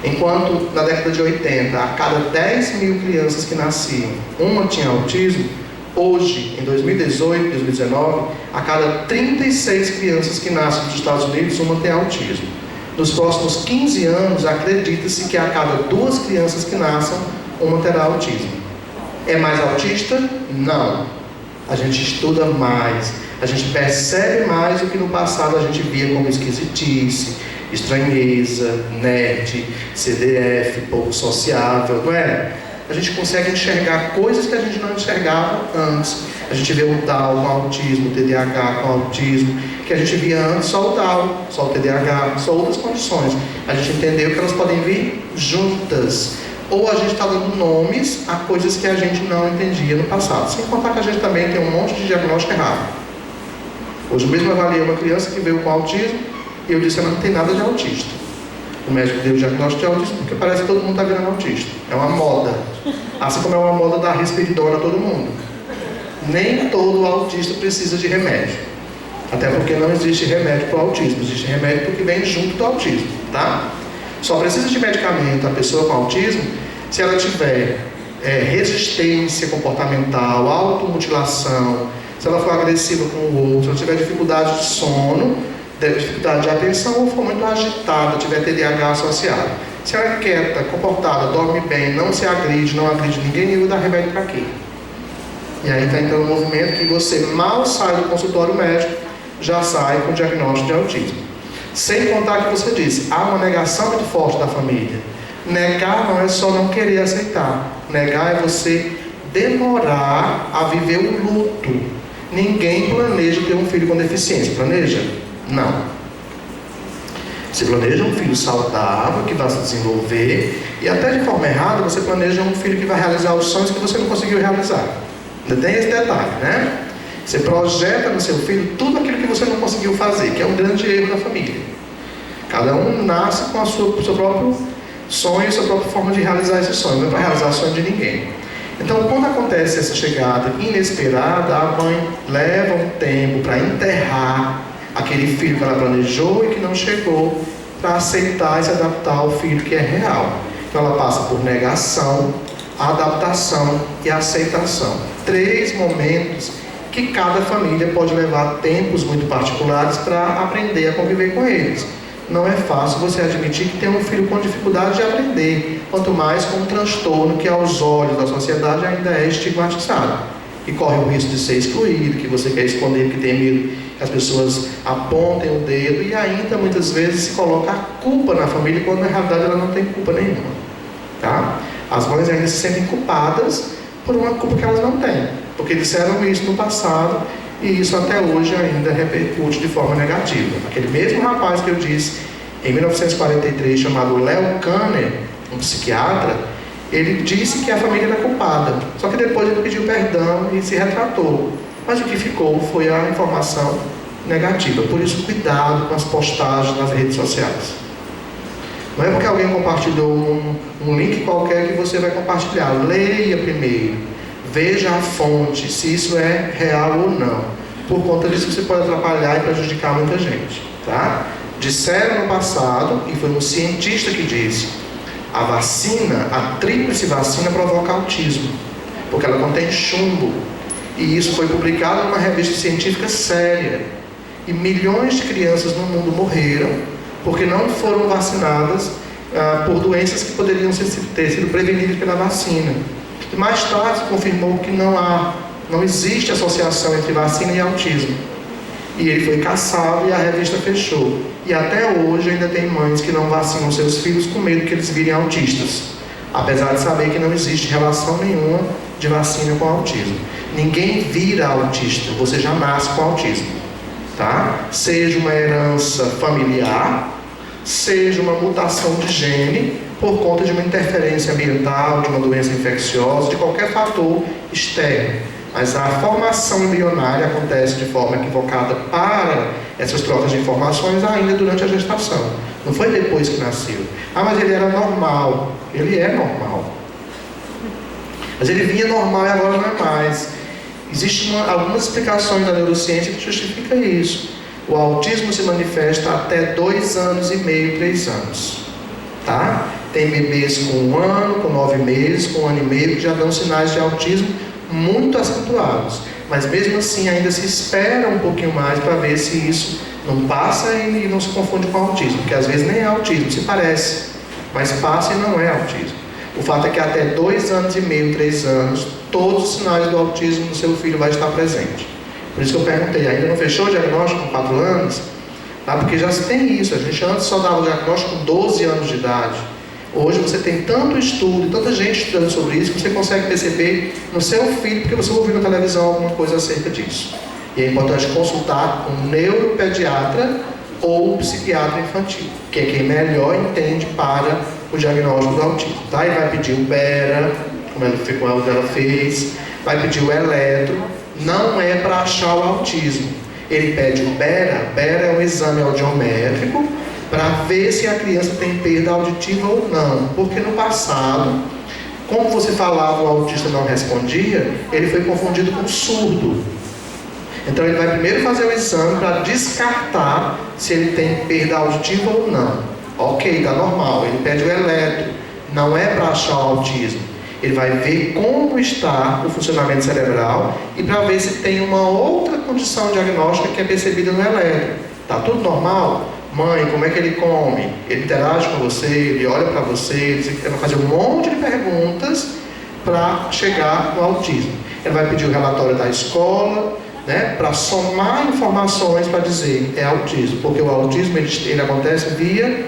Enquanto na década de 80, a cada 10 mil crianças que nasciam, uma tinha autismo, hoje, em 2018, 2019, a cada 36 crianças que nascem nos Estados Unidos, uma tem autismo. Nos próximos 15 anos, acredita-se que a cada 2 crianças que nasçam, uma terá autismo. É mais autista? Não. A gente estuda mais, a gente percebe mais o que no passado a gente via como esquisitice, estranheza, nerd, CDF, pouco sociável, não é? A gente consegue enxergar coisas que a gente não enxergava antes. A gente vê o Down com autismo, o TDAH com autismo, que a gente via antes só o Down, só o TDAH, só outras condições. A gente entendeu que elas podem vir juntas. Ou a gente está dando nomes a coisas que a gente não entendia no passado. Sem contar que a gente também tem um monte de diagnóstico errado. Hoje mesmo eu avaliei uma criança que veio com autismo e eu disse que ela não tem nada de autista. O médico deu o diagnóstico de autismo porque parece que todo mundo está virando autista. É uma moda. Assim como é uma moda dar risperidona a todo mundo. Nem todo autista precisa de remédio. Até porque não existe remédio para o autismo. Existe remédio porque vem junto do autismo, tá? Só precisa de medicamento a pessoa com autismo se ela tiver resistência comportamental, automutilação, se ela for agressiva com o outro, se ela tiver dificuldade de sono, dificuldade de atenção ou for muito agitada, tiver TDAH associado. Se ela é quieta, comportada, dorme bem, não se agride, não agride ninguém, eu vou dar remédio para quê? E aí está entrando um movimento que você mal sai do consultório médico, já sai com diagnóstico de autismo. Sem contar que você disse, há uma negação muito forte da família. Negar não é só não querer aceitar. Negar é você demorar a viver o luto. Ninguém planeja ter um filho com deficiência. Planeja? Não. Você planeja um filho saudável, que vai se desenvolver, e até de forma errada, você planeja um filho que vai realizar os sonhos que você não conseguiu realizar. Ainda tem esse detalhe, né? Você projeta no seu filho tudo aquilo que você não conseguiu fazer, que é um grande erro da família. Cada um nasce com o seu próprio sonho, a sua própria forma de realizar esse sonho, não é para realizar o sonho de ninguém. Então, quando acontece essa chegada inesperada, a mãe leva um tempo para enterrar aquele filho que ela planejou e que não chegou, para aceitar e se adaptar ao filho que é real. Então, ela passa por negação, adaptação e aceitação. 3 momentos que cada família pode levar tempos muito particulares para aprender a conviver com eles. Não é fácil você admitir que tem um filho com dificuldade de aprender, quanto mais com um transtorno que aos olhos da sociedade ainda é estigmatizado, e corre o risco de ser excluído, que você quer esconder, que tem medo que as pessoas apontem o dedo, e ainda muitas vezes se coloca a culpa na família, quando na realidade ela não tem culpa nenhuma, tá? As mães ainda se sentem culpadas por uma culpa que elas não têm, porque disseram isso no passado e isso até hoje ainda repercute de forma negativa. Aquele mesmo rapaz que eu disse em 1943, chamado Léo Kanner, um psiquiatra, ele disse que a família era culpada, só que depois ele pediu perdão e se retratou, mas o que ficou foi a informação negativa. Por isso, cuidado com as postagens nas redes sociais. Não é porque alguém compartilhou um link qualquer que você vai compartilhar. Leia primeiro, veja a fonte, se isso é real ou não. por conta disso você pode atrapalhar e prejudicar muita gente, tá? Disseram no passado, e foi um cientista que disse, a vacina, a tríplice vacina provoca autismo, porque ela contém chumbo, e isso foi publicado numa revista científica séria, e milhões de crianças no mundo morreram porque não foram vacinadas por doenças que poderiam ter sido prevenidas pela vacina. E mais tarde se confirmou que não existe associação entre vacina e autismo. E ele foi cassado e a revista fechou. E até hoje ainda tem mães que não vacinam seus filhos com medo que eles virem autistas, apesar de saber que não existe relação nenhuma de vacina com autismo. Ninguém vira autista, você já nasce com autismo, tá? Seja uma herança familiar, seja uma mutação de gene por conta de uma interferência ambiental, de uma doença infecciosa, de qualquer fator externo. Mas a formação embrionária acontece de forma equivocada para essas trocas de informações ainda durante a gestação. Não foi depois que nasceu. Mas ele era normal. Ele é normal. Mas ele vinha normal e agora não é mais. Existem algumas explicações da neurociência que justificam isso. O autismo se manifesta até 2 anos e meio, 3 anos. Tá? Tem bebês com 1 ano, com 9 meses, com 1 ano e meio, que já dão sinais de autismo muito acentuados, mas mesmo assim ainda se espera um pouquinho mais para ver se isso não passa e não se confunde com autismo, porque às vezes nem é autismo, se parece, mas passa e não é autismo. O fato é que até 2 anos e meio, 3 anos, todos os sinais do autismo do seu filho vai estar presente. Por isso que eu perguntei, ainda não fechou o diagnóstico com 4 anos? Tá? Porque já se tem isso, a gente antes só dava o diagnóstico com 12 anos de idade. Hoje você tem tanto estudo, tanta gente estudando sobre isso, que você consegue perceber no seu filho, porque você ouviu na televisão alguma coisa acerca disso. E é importante consultar um neuropediatra ou um psiquiatra infantil, que é quem melhor entende para o diagnóstico do autismo. Tá? Ele vai pedir o BERA, como ela fez, vai pedir o eletro, não é para achar o autismo. Ele pede o BERA, BERA é um exame audiométrico, para ver se a criança tem perda auditiva ou não. Porque no passado, como você falava o autista não respondia, ele foi confundido com surdo. Então ele vai primeiro fazer o exame para descartar se ele tem perda auditiva ou não. Ok, está normal. Ele pede o eletro, não é para achar o autismo. Ele vai ver como está o funcionamento cerebral e para ver se tem uma outra condição diagnóstica que é percebida no eletro. Está tudo normal? Mãe, como é que ele come? Ele interage com você, ele olha para você, ele vai fazer um monte de perguntas para chegar no autismo. Ele vai pedir o relatório da escola, né, para somar informações para dizer é autismo, porque o autismo ele acontece via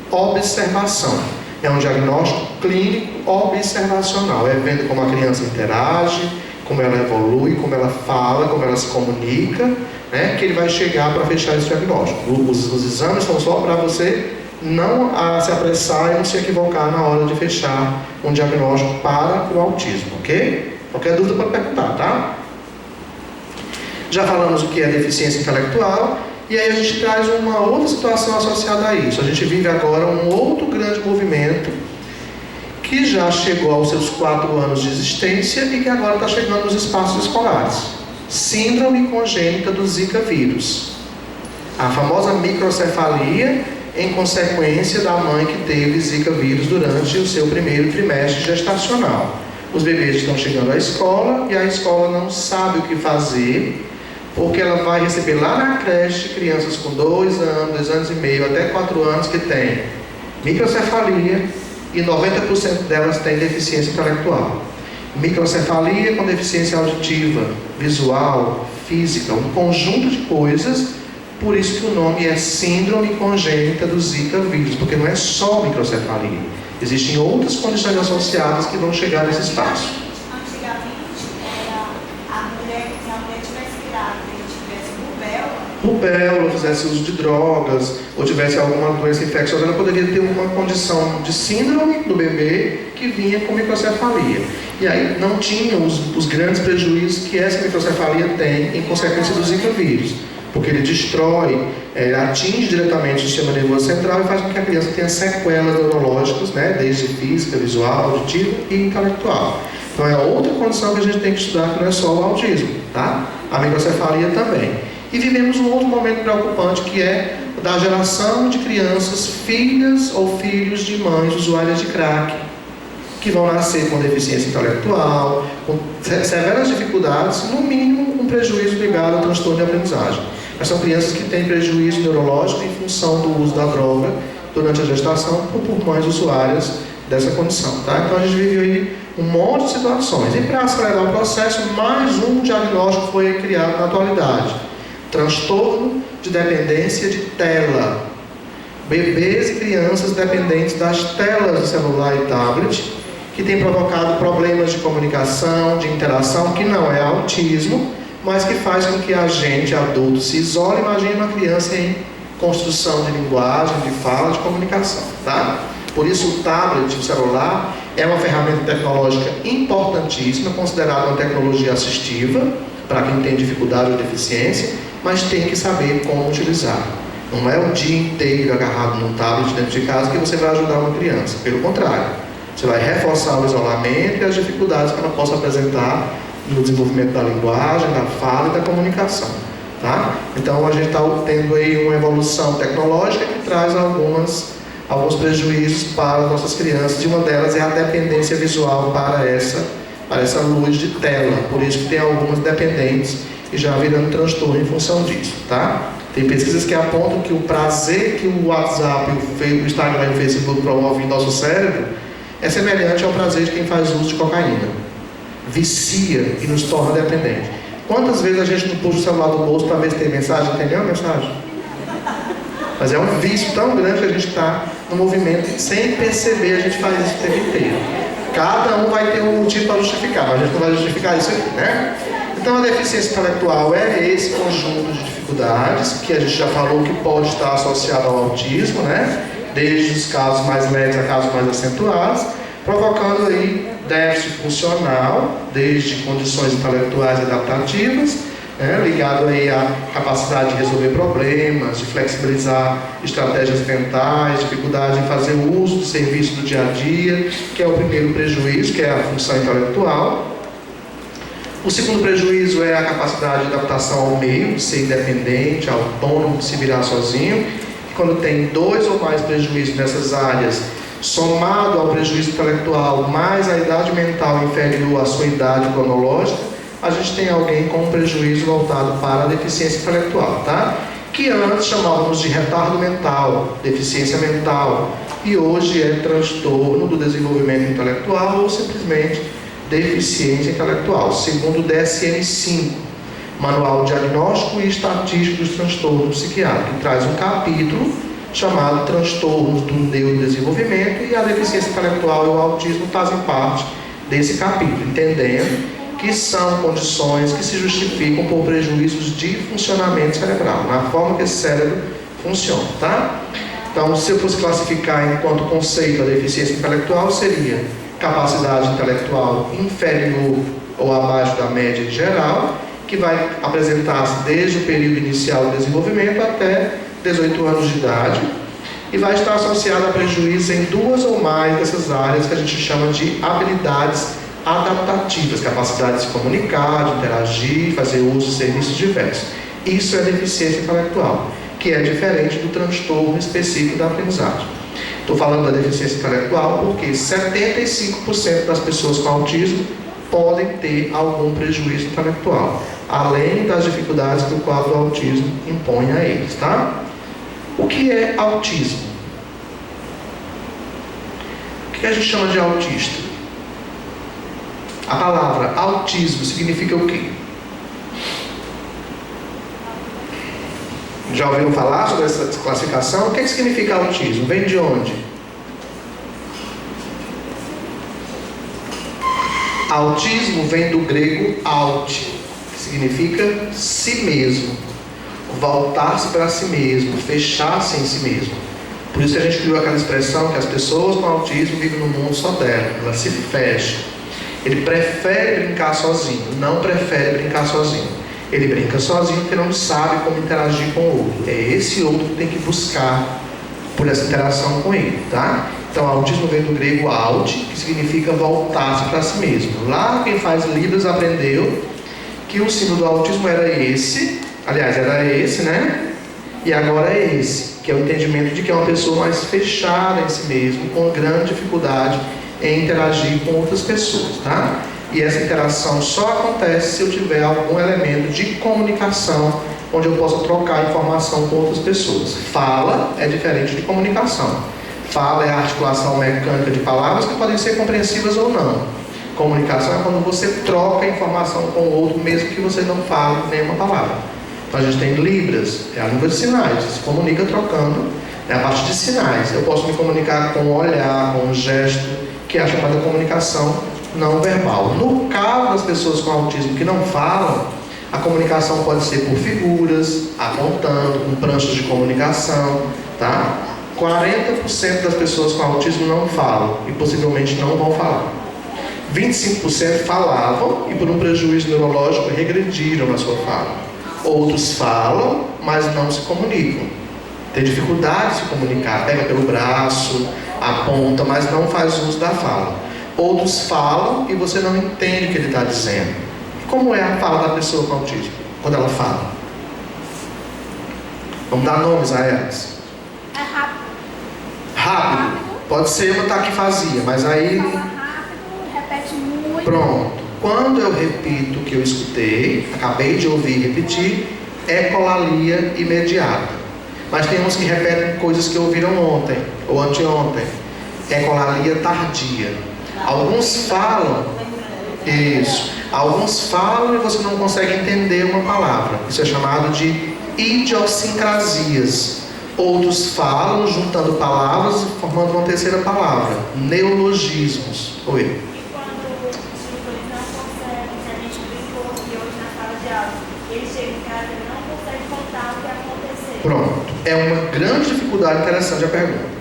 observação. É um diagnóstico clínico observacional, é vendo como a criança interage, como ela evolui, como ela fala, como ela se comunica, né, que ele vai chegar para fechar esse diagnóstico. Os exames são só para você não se apressar e não se equivocar na hora de fechar um diagnóstico para o autismo, ok? Qualquer dúvida pode perguntar, tá? Já falamos o que é deficiência intelectual, e aí a gente traz uma outra situação associada a isso. A gente vive agora um outro grande movimento que já chegou aos seus 4 anos de existência e que agora está chegando nos espaços escolares. Síndrome congênita do Zika vírus. A famosa microcefalia em consequência da mãe que teve Zika vírus durante o seu primeiro trimestre gestacional. Os bebês estão chegando à escola e a escola não sabe o que fazer, porque ela vai receber lá na creche crianças com 2 anos, 2 anos e meio, até 4 anos que têm microcefalia e 90% delas têm deficiência intelectual. Microcefalia com deficiência auditiva, visual, física, um conjunto de coisas, por isso que o nome é Síndrome Congênita do Zika vírus, porque não é só microcefalia, existem outras condições associadas que vão chegar nesse espaço. Antigamente, era a mulher que realmente tivesse grávida e tivesse rubéola, fizesse uso de drogas, ou tivesse alguma doença infecciosa, ela poderia ter uma condição de síndrome do bebê que vinha com microcefalia. E aí não tinha os grandes prejuízos que essa microcefalia tem em consequência do Zika vírus, porque ele destrói, atinge diretamente o sistema nervoso central e faz com que a criança tenha sequelas neurológicas, né, desde física, visual, auditiva e intelectual. Então é outra condição que a gente tem que estudar, que não é só o autismo, tá? A microcefalia também. E vivemos um outro momento preocupante, que é da geração de crianças, filhas ou filhos de mães usuárias de crack, que vão nascer com deficiência intelectual, com severas dificuldades, no mínimo um prejuízo ligado ao transtorno de aprendizagem. Mas são crianças que têm prejuízo neurológico em função do uso da droga durante a gestação por mães usuárias dessa condição, tá? Então a gente vive aí um monte de situações. E para acelerar o processo, mais um diagnóstico foi criado na atualidade: transtorno de dependência de tela. Bebês e crianças dependentes das telas de celular e tablet, que tem provocado problemas de comunicação, de interação, que não é autismo, mas que faz com que a gente, adulto, se isole. Imagine uma criança em construção de linguagem, de fala, de comunicação, tá? Por isso o tablet, o celular, é uma ferramenta tecnológica importantíssima, considerada uma tecnologia assistiva, para quem tem dificuldade ou deficiência, mas tem que saber como utilizar. Não é o dia inteiro agarrado num tablet dentro de casa que você vai ajudar uma criança. Pelo contrário, você vai reforçar o isolamento e as dificuldades que ela possa apresentar no desenvolvimento da linguagem, da fala e da comunicação, tá? Então a gente está tendo aí uma evolução tecnológica que traz alguns prejuízos para as nossas crianças, e uma delas é a dependência visual para essa luz de tela. Por isso que tem algumas dependentes e já virando transtorno em função disso, tá? Tem pesquisas que apontam que o prazer que o WhatsApp, o Instagram e o Facebook promovem em nosso cérebro é semelhante ao prazer de quem faz uso de cocaína. Vicia e nos torna dependentes. Quantas vezes a gente não puxa o celular do bolso para ver se tem mensagem? Não tem nenhuma mensagem. Mas é um vício tão grande que a gente está no movimento e sem perceber a gente faz isso o tempo inteiro. Cada um vai ter um motivo para justificar, mas a gente não vai justificar isso aqui, né? Então a deficiência intelectual é esse conjunto de dificuldades que a gente já falou que pode estar associado ao autismo, né? Desde os casos mais leves a casos mais acentuados, provocando aí déficit funcional, desde condições intelectuais adaptativas, ligado aí à capacidade de resolver problemas, de flexibilizar estratégias mentais, dificuldade em fazer uso do serviço do dia a dia, que é o primeiro prejuízo, que é a função intelectual. O segundo prejuízo é a capacidade de adaptação ao meio, de ser independente, autônomo, de se virar sozinho. Quando tem 2 ou mais prejuízos nessas áreas, somado ao prejuízo intelectual, mais a idade mental inferior à sua idade cronológica, a gente tem alguém com um prejuízo voltado para a deficiência intelectual, tá? Que antes chamávamos de retardo mental, deficiência mental, e hoje é transtorno do desenvolvimento intelectual ou simplesmente deficiência intelectual, segundo o DSM-5, Manual Diagnóstico e Estatístico dos Transtornos Psiquiátricos, que traz um capítulo chamado Transtornos do Neurodesenvolvimento, e a deficiência intelectual e o autismo fazem parte desse capítulo, entendendo que são condições que se justificam por prejuízos de funcionamento cerebral, na forma que esse cérebro funciona, tá? Então, se eu fosse classificar enquanto conceito a deficiência intelectual, seria capacidade intelectual inferior ou abaixo da média em geral, que vai apresentar-se desde o período inicial do desenvolvimento até 18 anos de idade, e vai estar associada a prejuízos em 2 ou mais dessas áreas que a gente chama de habilidades adaptativas, capacidade de se comunicar, de interagir, fazer uso de serviços diversos. Isso é deficiência intelectual, que é diferente do transtorno específico da aprendizagem. Estou falando da deficiência intelectual porque 75% das pessoas com autismo podem ter algum prejuízo intelectual, além das dificuldades que o quadro do autismo impõe a eles, tá? O que é autismo? O que a gente chama de autista? A palavra autismo significa o quê? Já ouviram falar sobre essa classificação? O que significa autismo? Vem de onde? Autismo vem do grego aut, que significa si mesmo, voltar-se para si mesmo, fechar-se em si mesmo. Por isso que a gente criou aquela expressão que as pessoas com autismo vivem no mundo só dela, ela se fecha. Ele prefere brincar sozinho, não prefere brincar sozinho. Ele brinca sozinho porque não sabe como interagir com o outro. É esse outro que tem que buscar por essa interação com ele, tá? Então, autismo vem do grego aut, que significa voltar-se para si mesmo. Lá, quem faz Libras aprendeu que o símbolo do autismo era esse, aliás, era esse, né? E agora é esse, que é o entendimento de que é uma pessoa mais fechada em si mesmo, com grande dificuldade em interagir com outras pessoas, tá? E essa interação só acontece se eu tiver algum elemento de comunicação onde eu possa trocar informação com outras pessoas. Fala é diferente de comunicação. Fala é a articulação mecânica de palavras que podem ser compreensíveis ou não. Comunicação é quando você troca informação com o outro, mesmo que você não fale nenhuma palavra. Então a gente tem Libras, é a língua de sinais, se comunica trocando, é a parte de sinais. Eu posso me comunicar com o olhar, com o gesto, que é a chamada comunicação não verbal. No caso das pessoas com autismo que não falam, a comunicação pode ser por figuras, apontando, com pranchas de comunicação, tá? 40% das pessoas com autismo não falam e possivelmente não vão falar. 25% falavam e por um prejuízo neurológico regrediram na sua fala. Outros falam, mas não se comunicam. Tem dificuldade de se comunicar, pega pelo braço, aponta, mas não faz uso da fala. Outros falam e você não entende o que ele está dizendo. Como é a fala da pessoa com autismo, quando ela fala? Vamos dar nomes a elas. É rápido. Rápido. Pode ser uma taquifasia, mas aí... Fala rápido, repete muito. Pronto. Quando eu repito o que eu escutei, acabei de ouvir e repetir, ecolalia imediata. Mas tem uns que repetem coisas que ouviram ontem ou anteontem. Ecolalia tardia. Alguns falam, isso. Alguns falam e você não consegue entender uma palavra. Isso é chamado de idiosincrasias. Outros falam juntando palavras e formando uma terceira palavra. Neologismos. Oi. E quando eles não conseguem, que a gente brincou aqui hoje na sala de aula, eles chegam em casa e não conseguem contar o que aconteceu. Pronto. É uma grande dificuldade, interessante a pergunta.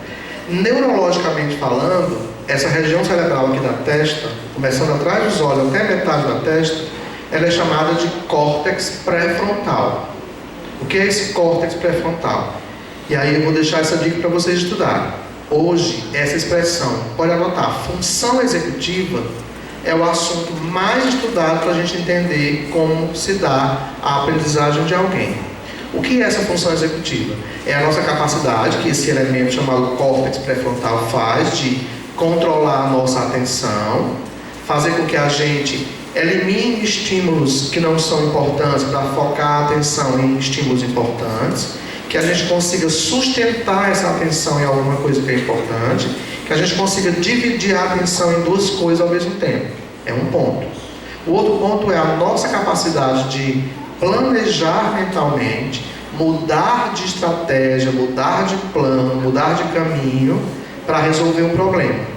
Neurologicamente falando, essa região cerebral aqui da testa, começando atrás dos olhos até a metade da testa, ela é chamada de córtex pré-frontal. O que é esse córtex pré-frontal? E aí eu vou deixar essa dica para vocês estudarem. Hoje, essa expressão, pode anotar, função executiva é o assunto mais estudado para a gente entender como se dá a aprendizagem de alguém. O que é essa função executiva? É a nossa capacidade, que esse elemento chamado córtex pré-frontal faz, de controlar a nossa atenção, fazer com que a gente elimine estímulos que não são importantes para focar a atenção em estímulos importantes, que a gente consiga sustentar essa atenção em alguma coisa que é importante, que a gente consiga dividir a atenção em duas coisas ao mesmo tempo. É um ponto. O outro ponto é a nossa capacidade de planejar mentalmente, mudar de estratégia, mudar de plano, mudar de caminho para resolver um problema.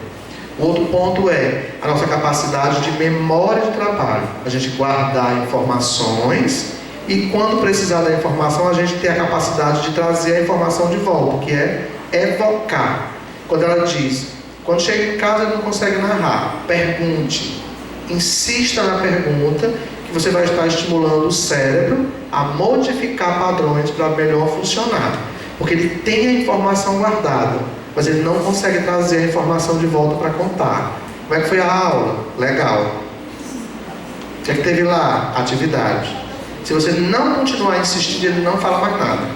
O outro ponto é a nossa capacidade de memória de trabalho. A gente guardar informações e quando precisar da informação, a gente ter a capacidade de trazer a informação de volta, que é evocar. Quando ela diz, quando chega em casa e não consegue narrar, pergunte. Insista na pergunta, que você vai estar estimulando o cérebro a modificar padrões para melhor funcionar. Porque ele tem a informação guardada, mas ele não consegue trazer a informação de volta para contar. Como é que foi a aula? Legal. O que é que teve lá? Atividade. Se você não continuar insistindo, ele não fala mais nada.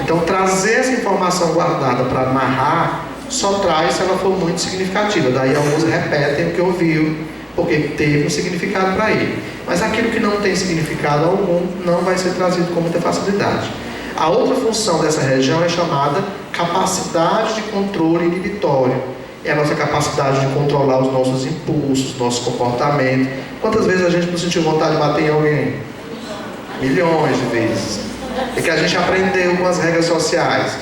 Então, trazer essa informação guardada para narrar, só traz se ela for muito significativa. Daí alguns repetem o que ouviu, porque teve um significado para ele. Mas aquilo que não tem significado algum, não vai ser trazido com muita facilidade. A outra função dessa região é chamada capacidade de controle inibitório. É a nossa capacidade de controlar os nossos impulsos, nosso comportamento. Quantas vezes a gente não sentiu vontade de bater em alguém? Milhões de vezes. É que a gente aprendeu com as regras sociais.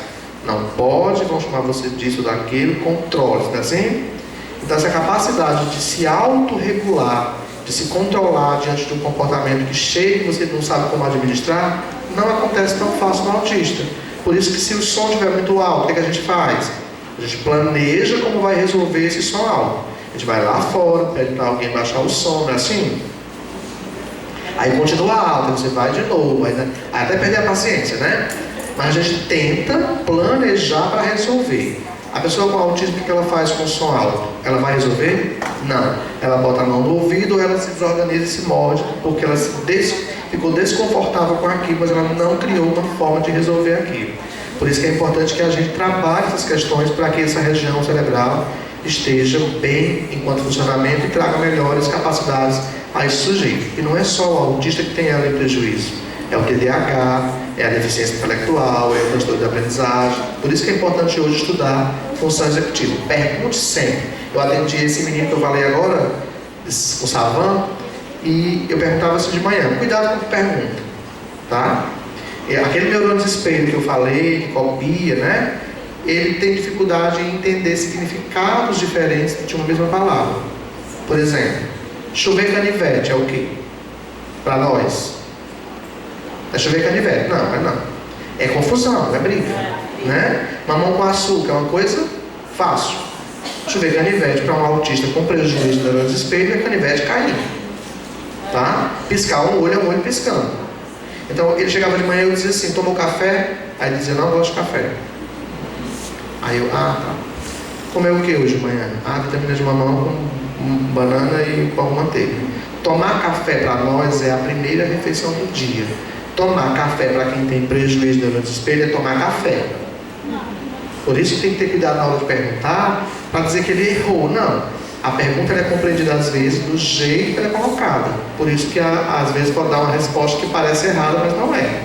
Não pode, vão chamar você disso, daquilo, controle, não é assim? Então essa capacidade de se autorregular, de se controlar diante de um comportamento que chega e você não sabe como administrar, não acontece tão fácil no autista. Por isso que se o som estiver muito alto, o que a gente faz? A gente planeja como vai resolver esse som alto. A gente vai lá fora, pede para alguém baixar o som, não é assim? Aí continua alto, você vai de novo, aí até perder a paciência, né? Mas a gente tenta planejar para resolver. A pessoa com autismo, o que ela faz com o som alto? Ela vai resolver? Não. Ela bota a mão no ouvido ou ela se desorganiza e se morde porque ela ficou desconfortável com aquilo, mas ela não criou uma forma de resolver aquilo. Por isso que é importante que a gente trabalhe essas questões para que essa região cerebral esteja bem enquanto funcionamento e traga melhores capacidades a esse sujeito. E não é só o autista que tem ela em prejuízo. É o TDAH, é a deficiência intelectual, é o transtorno de aprendizagem. Por isso que é importante hoje estudar função executiva. Pergunte sempre. Eu atendi esse menino que eu falei agora, o Savan, e eu perguntava assim de manhã. Cuidado com o que pergunta, tá? Aquele neurônio de espelho que eu falei, que copia, né? Ele tem dificuldade em entender significados diferentes de uma mesma palavra. Por exemplo, chover canivete é o quê? Para nós. É chover canivete. Não, é não. É confusão, é briga. Né? Mamão com açúcar é uma coisa fácil. Chover canivete para um autista com prejuízo de neurônio de espelho é canivete caindo. Tá? Piscar um olho é um olho piscando. Então ele chegava de manhã e eu dizia assim, tomou café? Aí ele dizia, não gosto de café. Aí eu, tá. Comeu o que hoje de manhã? Vitamina de mamão com banana e pão com manteiga. Tomar café para nós é a primeira refeição do dia. Tomar café para quem tem prejuízo de neurônio de espelho é tomar café. Por isso tem que ter cuidado na hora de perguntar, para dizer que ele errou. Não. A pergunta é compreendida às vezes do jeito que ela é colocada. Por isso que às vezes pode dar uma resposta que parece errada, mas não é.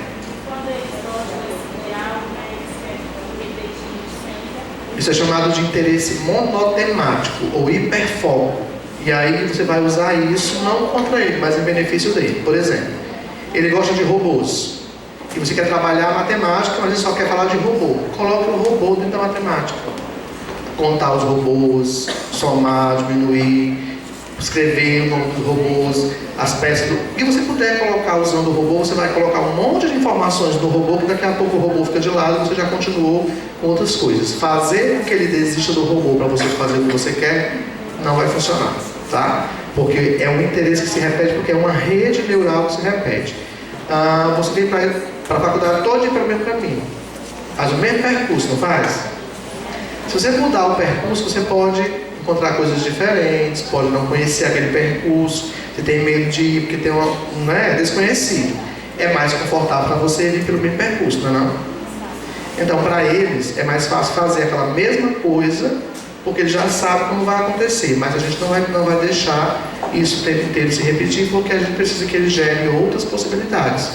Isso é chamado de interesse monotemático ou hiperfoco. E aí você vai usar isso não contra ele, mas em benefício dele. Por exemplo, ele gosta de robôs. E você quer trabalhar a matemática, mas ele só quer falar de robô. Coloque o robô dentro da matemática. Contar os robôs, somar, diminuir, escrever o nome dos robôs, as peças do... O que você puder colocar usando o robô, você vai colocar um monte de informações no robô, que daqui a pouco o robô fica de lado e você já continuou com outras coisas. Fazer com que ele desista do robô para você fazer o que você quer, não vai funcionar, tá? Porque é um interesse que se repete, porque é uma rede neural que se repete. Você vem para a faculdade todo dia para o mesmo caminho. Faz o mesmo percurso, não faz? Se você mudar o percurso, você pode encontrar coisas diferentes, pode não conhecer aquele percurso, você tem medo de ir porque tem desconhecido. É mais confortável para você vir pelo mesmo percurso, não é não? Então, para eles, é mais fácil fazer aquela mesma coisa, porque eles já sabem como vai acontecer, mas a gente não vai deixar isso o tempo inteiro se repetir, porque a gente precisa que eles gerem outras possibilidades.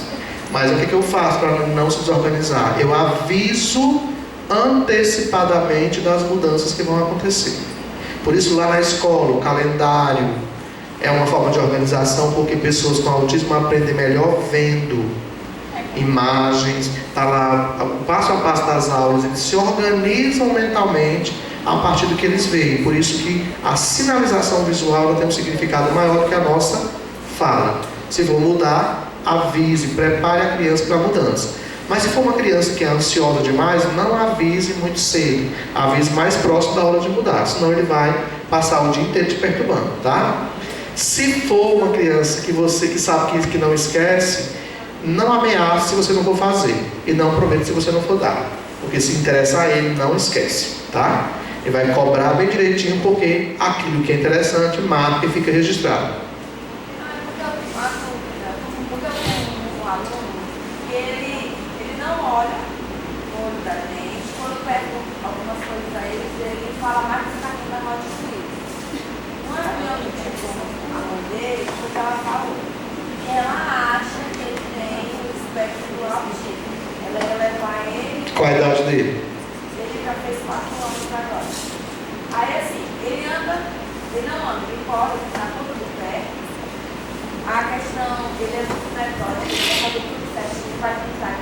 Mas o que eu faço para não se desorganizar? Eu aviso antecipadamente das mudanças que vão acontecer. Por isso lá na escola, o calendário é uma forma de organização, porque pessoas com autismo aprendem melhor vendo imagens, está lá o passo a passo das aulas, eles se organizam mentalmente a partir do que eles veem. Por isso que a sinalização visual tem um significado maior do que a nossa fala. Se for mudar, avise, prepare a criança para a mudança. Mas se for uma criança que é ansiosa demais, não avise muito cedo. Avise mais próximo da hora de mudar, senão ele vai passar o dia inteiro te perturbando, tá? Se for uma criança que sabe que não esquece, não ameace se você não for fazer. E não prometa se você não for dar. Porque se interessa a ele, não esquece, tá? Ele vai cobrar bem direitinho, porque aquilo que é interessante marca e fica registrado. Fala mais do cartão da roda de juízo. Uma reunião que chegou a mãe dele, porque ela falou que ela acha que ele tem o espectro do autismo. Ela ia levar ele. Qual a idade dele? Ele já fez 4 anos agora. Aí assim, ele não anda, ele corre, ele tá todo do pé. A questão, ele é muito metódico, ele vai fazer tudo certo, ele vai tentar,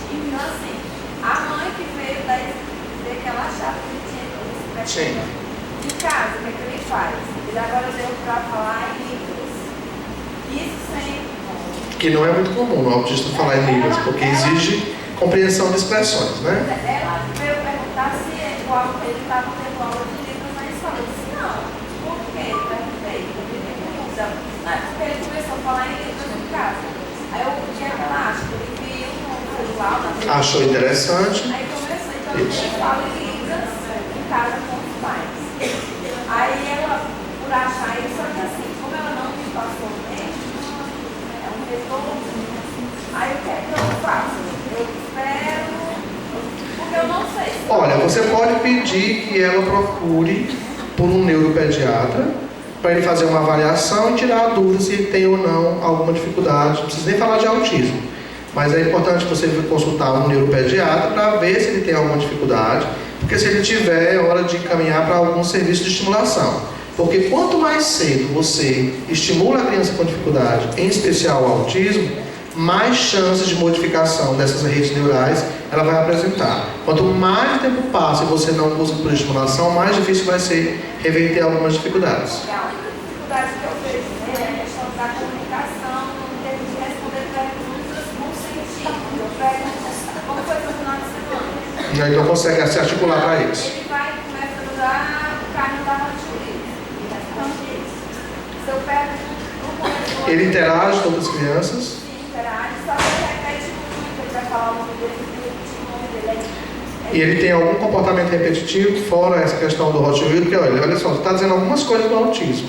então assim, a mãe que veio ver que ela achava que ele tinha Sim. de casa, o que ele faz? Ele agora deu para falar em Libras. Isso sempre. Que não é muito comum o autista falar em Libras, porque exige compreensão de expressões, né? Ela veio perguntar se ele estava tendo aula de Libras na escola. Eu disse, não. Por quê? Eu perguntei. Porque ele começou a falar em Libras em casa. Aí o que é que ela acha? Ele viu um visual. Achou interessante. Aí começou, então ele fala em Libras. casa com os pais. Aí ela, por achar isso, só que assim, como ela não me passou mesmo, é um retorno. Aí o que é que eu faço? Eu espero, porque eu não sei. Olha, você pode pedir que ela procure por um neuropediatra para ele fazer uma avaliação e tirar a dúvida se ele tem ou não alguma dificuldade. Não precisa nem falar de autismo, mas é importante você consultar um neuropediatra para ver se ele tem alguma dificuldade, porque se ele tiver, é hora de encaminhar para algum serviço de estimulação. Porque quanto mais cedo você estimula a criança com dificuldade, em especial o autismo, mais chances de modificação dessas redes neurais ela vai apresentar. Quanto mais tempo passa e você não usa por estimulação, mais difícil vai ser reverter algumas dificuldades. A única dificuldade que eu vejo nele é a questão da comunicação, em termos de responder perguntas no sentido. Eu pergunto como foi seu final de semana. E aí então consegue se articular para isso. Ele vai e começa a usar o carro da Rotilha. E responde isso. Se eu pergunto, não conheço. Ele interage com outras crianças. Só que ele repete muito, ele vai falar o nome dele, ele repetir o nome dele. E ele tem algum comportamento repetitivo, fora essa questão do Hot Wheel, porque olha só, você está dizendo algumas coisas do autismo.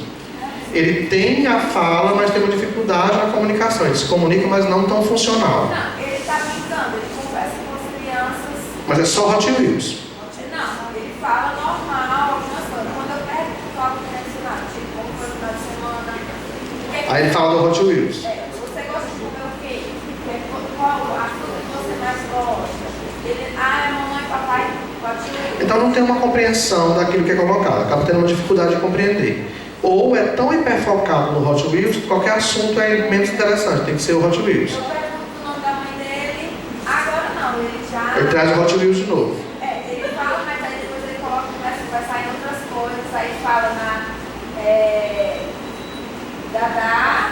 Ele tem a fala, mas tem uma dificuldade na comunicação. Ele se comunica, mas não tão funcional. Não, ele está brincando, ele conversa com as crianças. Mas é só Hot Wheels. Não, ele fala normal, algumas coisas. Quando eu pergunto algo direcionado, tipo, como foi o final de semana. Aí ele fala do Hot Wheels. Você gosta de comer o quê? Qual a fruta que você mais gosta? Ele, é mamãe, papai, pode ir. Então não tem uma compreensão daquilo que é colocado, acaba tendo uma dificuldade de compreender. Ou é tão hiperfocado no Hot Wheels que qualquer assunto é menos interessante, tem que ser o Hot Wheels. Eu pergunto o nome da mãe dele, agora não, ele já... Ele traz o Hot Wheels de novo. Ele fala, mas aí depois ele coloca, vai sair outras coisas, aí fala na... Dadá,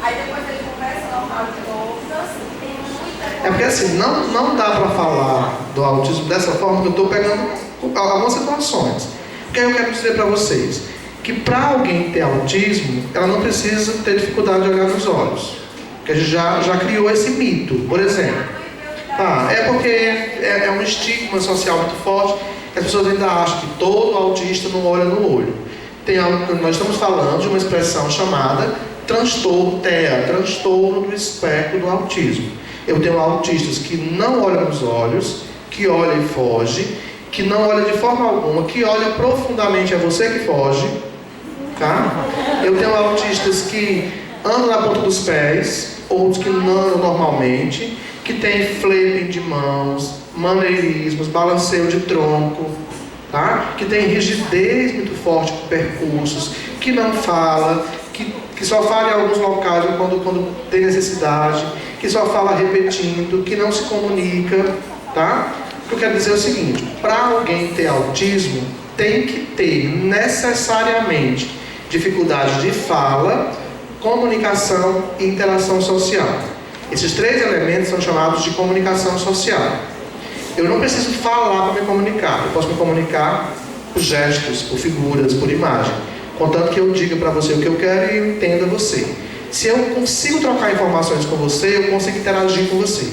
aí depois ele conversa normal de novo, então assim, tem muita coisa. É porque assim, não dá para falar do autismo dessa forma que eu estou pegando algumas situações. O que eu quero dizer para vocês? Que para alguém ter autismo, ela não precisa ter dificuldade de olhar nos olhos. Porque a gente já criou esse mito, por exemplo. É porque é um estigma social muito forte, que as pessoas ainda acham que todo autista não olha no olho. Nós estamos falando de uma expressão chamada transtorno TEA, transtorno do espectro do autismo. Eu tenho autistas que não olham nos olhos, que olha e foge, que não olha de forma alguma, que olha profundamente, é você que foge, tá? Eu tenho autistas que andam na ponta dos pés, outros que não andam normalmente, que tem flapping de mãos, maneirismos, balanceio de tronco, tá? Que tem rigidez muito forte com percursos, que não fala, que só fala em alguns locais quando tem necessidade, que só fala repetindo, que não se comunica, tá? O que eu quero dizer é o seguinte: para alguém ter autismo, tem que ter necessariamente dificuldade de fala, comunicação e interação social. Esses três elementos são chamados de comunicação social. Eu não preciso falar para me comunicar, eu posso me comunicar por gestos, por figuras, por imagem, contanto que eu diga para você o que eu quero e eu entenda você. Se eu consigo trocar informações com você, eu consigo interagir com você.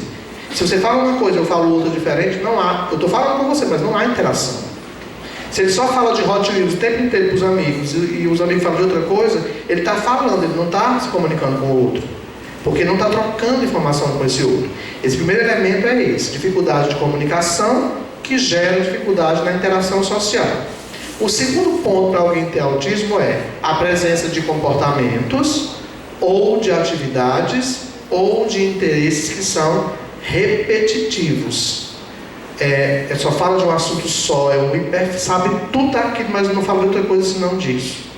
Se você fala uma coisa e eu falo outra diferente, não há. Eu estou falando com você, mas não há interação. Se ele só fala de Hot Wheels o tempo inteiro para os amigos e os amigos falam de outra coisa, ele está falando, ele não está se comunicando com o outro. Porque não está trocando informação com esse outro. Esse primeiro elemento é esse: dificuldade de comunicação que gera dificuldade na interação social. O segundo ponto para alguém ter autismo é a presença de comportamentos ou de atividades ou de interesses que são repetitivos. Só fala de um assunto só, sabe tudo daquilo, mas não fala de outra coisa senão disso.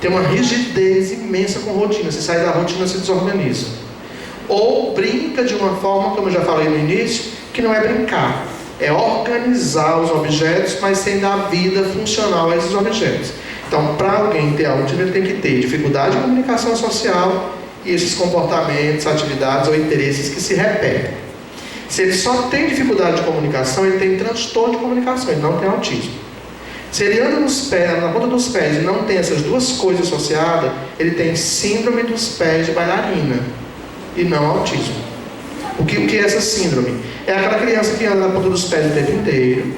Tem uma rigidez imensa com rotina. Se sai da rotina, se desorganiza. Ou brinca de uma forma, como eu já falei no início, que não é brincar. É organizar os objetos, mas sem dar vida funcional a esses objetos. Então, para alguém ter autismo, ele tem que ter dificuldade de comunicação social e esses comportamentos, atividades ou interesses que se repetem. Se ele só tem dificuldade de comunicação, ele tem transtorno de comunicação, ele não tem autismo. Se ele anda na ponta dos pés e não tem essas duas coisas associadas, ele tem síndrome dos pés de bailarina e não autismo. O que é essa síndrome? É aquela criança que anda na ponta dos pés o tempo inteiro,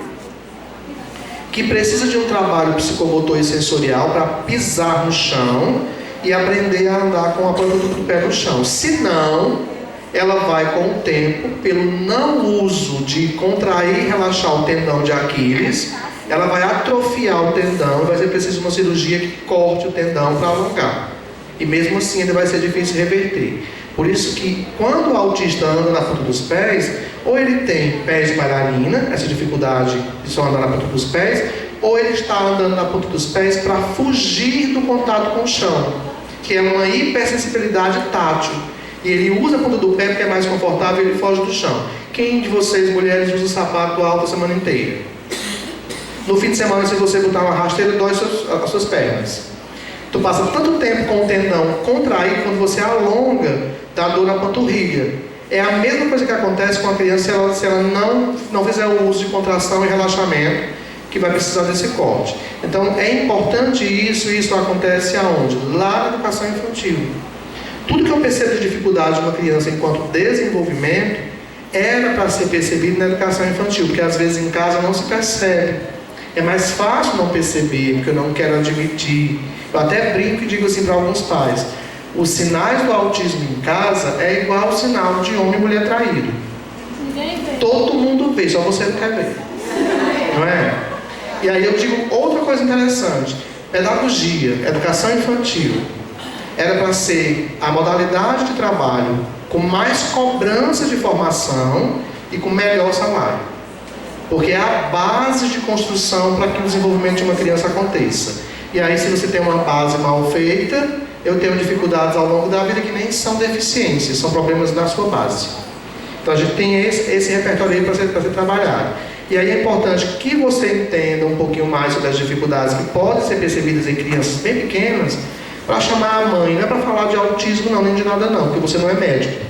que precisa de um trabalho psicomotor e sensorial para pisar no chão e aprender a andar com a ponta do pé no chão. Senão, ela vai com o tempo, pelo não uso de contrair e relaxar o tendão de Aquiles, ela vai atrofiar o tendão e vai ser preciso uma cirurgia que corte o tendão para alongar. E mesmo assim ainda vai ser difícil reverter. Por isso que quando o autista anda na ponta dos pés, ou ele tem pés de bailarina, essa dificuldade de só andar na ponta dos pés, ou ele está andando na ponta dos pés para fugir do contato com o chão, que é uma hipersensibilidade tátil. E ele usa a ponta do pé porque é mais confortável e ele foge do chão. Quem de vocês, mulheres, usa sapato alto a semana inteira? No fim de semana, se você botar uma rasteira, dói as suas pernas. Tu passa tanto tempo com o tendão contraído, quando você alonga, dá dor na panturrilha. É a mesma coisa que acontece com a criança se ela não fizer o uso de contração e relaxamento, que vai precisar desse corte. Então é importante isso, e isso acontece aonde? Lá na educação infantil. Tudo que eu percebo de dificuldade de uma criança enquanto desenvolvimento era para ser percebido na educação infantil, porque às vezes em casa não se percebe. É mais fácil não perceber, porque eu não quero admitir. Eu até brinco e digo assim para alguns pais: os sinais do autismo em casa é igual ao sinal de homem e mulher traído. Ninguém vê. Todo mundo vê, só você não quer ver. Não é? E aí eu digo outra coisa interessante: pedagogia, educação infantil, era para ser a modalidade de trabalho com mais cobrança de formação e com melhor salário. Porque é a base de construção para que o desenvolvimento de uma criança aconteça. E aí, se você tem uma base mal feita, eu tenho dificuldades ao longo da vida que nem são deficiências, são problemas da sua base. Então a gente tem esse repertório aí para ser trabalhado. E aí é importante que você entenda um pouquinho mais sobre as dificuldades que podem ser percebidas em crianças bem pequenas, para chamar a mãe, não é para falar de autismo não, nem de nada não, porque você não é médico.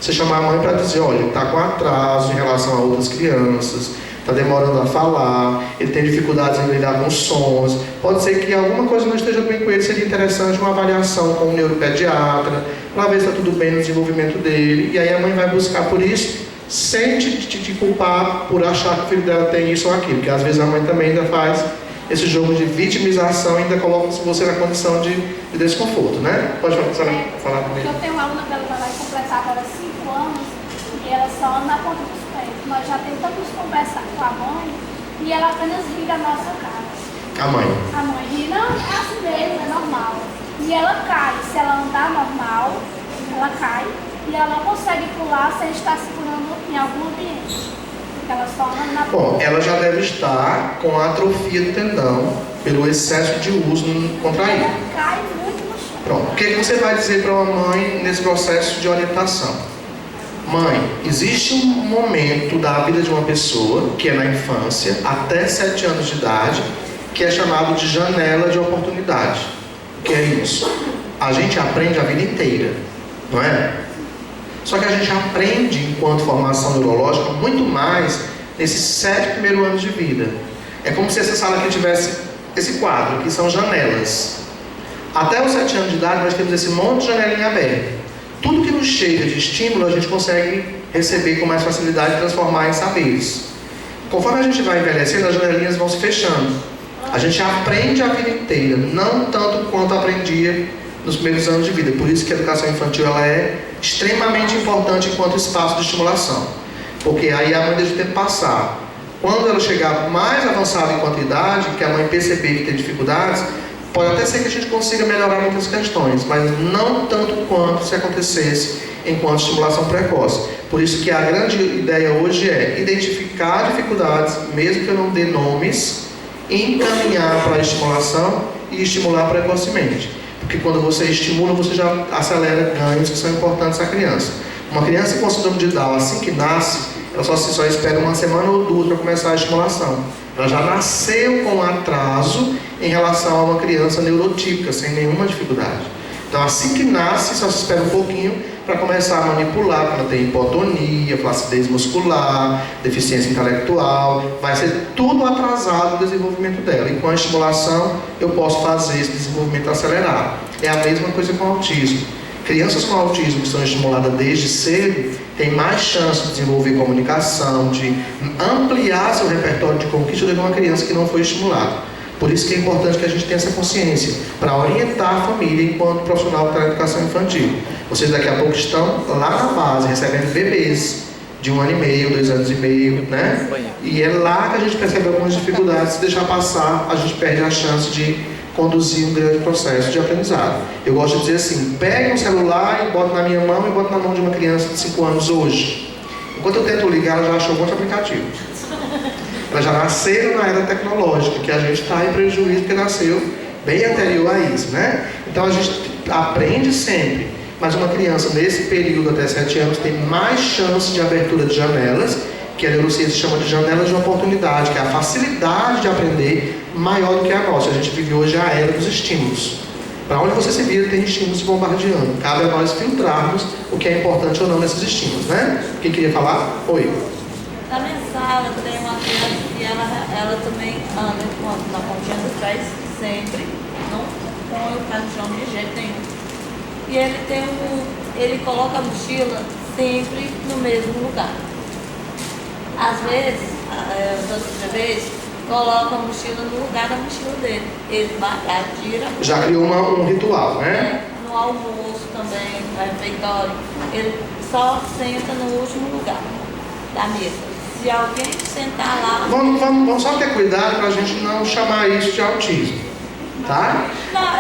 Você chamar a mãe para dizer: olha, ele está com atraso em relação a outras crianças, está demorando a falar, ele tem dificuldades em lidar com sons, pode ser que alguma coisa não esteja bem com ele, seria interessante uma avaliação com um neuropediatra, para ver se está tudo bem no desenvolvimento dele. E aí a mãe vai buscar por isso, sem te culpar por achar que o filho dela tem isso ou aquilo, porque às vezes a mãe também ainda faz esse jogo de vitimização e ainda coloca você na condição de desconforto, né? Pode falar comigo. Eu tenho uma aluna que ela vai completar agora 5 anos e ela só anda na ponta dos pés. Nós já tentamos conversar com a mãe e ela apenas ri da nossa cara. A mãe. A mãe ri, não, é assim mesmo, é normal. E ela cai, se ela andar normal, ela cai e ela não consegue pular sem estar segurando em algum ambiente. Ela só anda na ponta. Bom, ela já deve estar com a atrofia do tendão pelo excesso de uso contraído. Ela cai muito no chão. Pronto. O que você vai dizer para uma mãe nesse processo de orientação? Mãe, existe um momento da vida de uma pessoa, que é na infância, até 7 anos de idade, que é chamado de janela de oportunidade. O que é isso? A gente aprende a vida inteira, não é? Só que a gente aprende, enquanto formação neurológica, muito mais nesses 7 primeiros anos de vida. É como se essa sala aqui tivesse esse quadro, que são janelas. Até os 7 anos de idade, nós temos esse monte de janelinha aberta. Tudo que nos chega de estímulo, a gente consegue receber com mais facilidade e transformar em saberes. Conforme a gente vai envelhecendo, as janelinhas vão se fechando. A gente aprende a vida inteira, não tanto quanto aprendia nos primeiros anos de vida. Por isso que a educação infantil ela é extremamente importante enquanto espaço de estimulação. Porque aí a mãe deixa o tempo passar. Quando ela chegar mais avançada enquanto idade, que a mãe perceber que tem dificuldades, pode até ser que a gente consiga melhorar muitas questões, mas não tanto quanto se acontecesse enquanto estimulação precoce. Por isso que a grande ideia hoje é identificar dificuldades, mesmo que eu não dê nomes, encaminhar para a estimulação e estimular precocemente. Porque quando você estimula, você já acelera ganhos que são importantes à criança. Uma criança com síndrome de Down, assim que nasce, ela só espera 1 semana ou 2 para começar a estimulação. Ela já nasceu com atraso em relação a uma criança neurotípica, sem nenhuma dificuldade. Então, assim que nasce, só se espera um pouquinho para começar a manipular, porque ela tem hipotonia, flacidez muscular, deficiência intelectual, vai ser tudo atrasado o desenvolvimento dela. E com a estimulação, eu posso fazer esse desenvolvimento acelerado. É a mesma coisa com o autismo. Crianças com autismo que são estimuladas desde cedo têm mais chance de desenvolver comunicação, de ampliar seu repertório de conquista do que uma criança que não foi estimulada. Por isso que é importante que a gente tenha essa consciência, para orientar a família enquanto profissional da educação infantil. Vocês daqui a pouco estão lá na base, recebendo bebês de 1 ano e meio, 2 anos e meio, né? E é lá que a gente percebe algumas dificuldades. Se deixar passar, a gente perde a chance de conduzir um grande processo de aprendizado. Eu gosto de dizer assim, pegue um celular e bota na minha mão e bota na mão de uma criança de 5 anos hoje. Enquanto eu tento ligar, ela já achou um monte de aplicativo. Elas já nasceram na era tecnológica, que a gente está em prejuízo porque nasceu bem anterior a isso, né? Então a gente aprende sempre, mas uma criança nesse período até 7 anos tem mais chance de abertura de janelas, que a neurociência chama de janelas de oportunidade, que é a facilidade de aprender maior do que a nossa. A gente vive hoje a era dos estímulos. Para onde você se vira tem estímulos se bombardeando. Cabe a nós filtrarmos o que é importante ou não nesses estímulos, né? Quem queria falar? Oi. Na minha sala tem uma criança que ela também anda na pontinha dos pés, sempre, não põe o pé no chão de jeito nenhum. E ele coloca a mochila sempre no mesmo lugar. Às vezes, as outras vezes, coloca a mochila no lugar da mochila dele. Ele vai, tira. Já criou um ritual, né? No almoço também, no refeitório. Ele só senta no último lugar da mesa. Se alguém sentar lá... Vamos só ter cuidado para a gente não chamar isso de autismo, tá?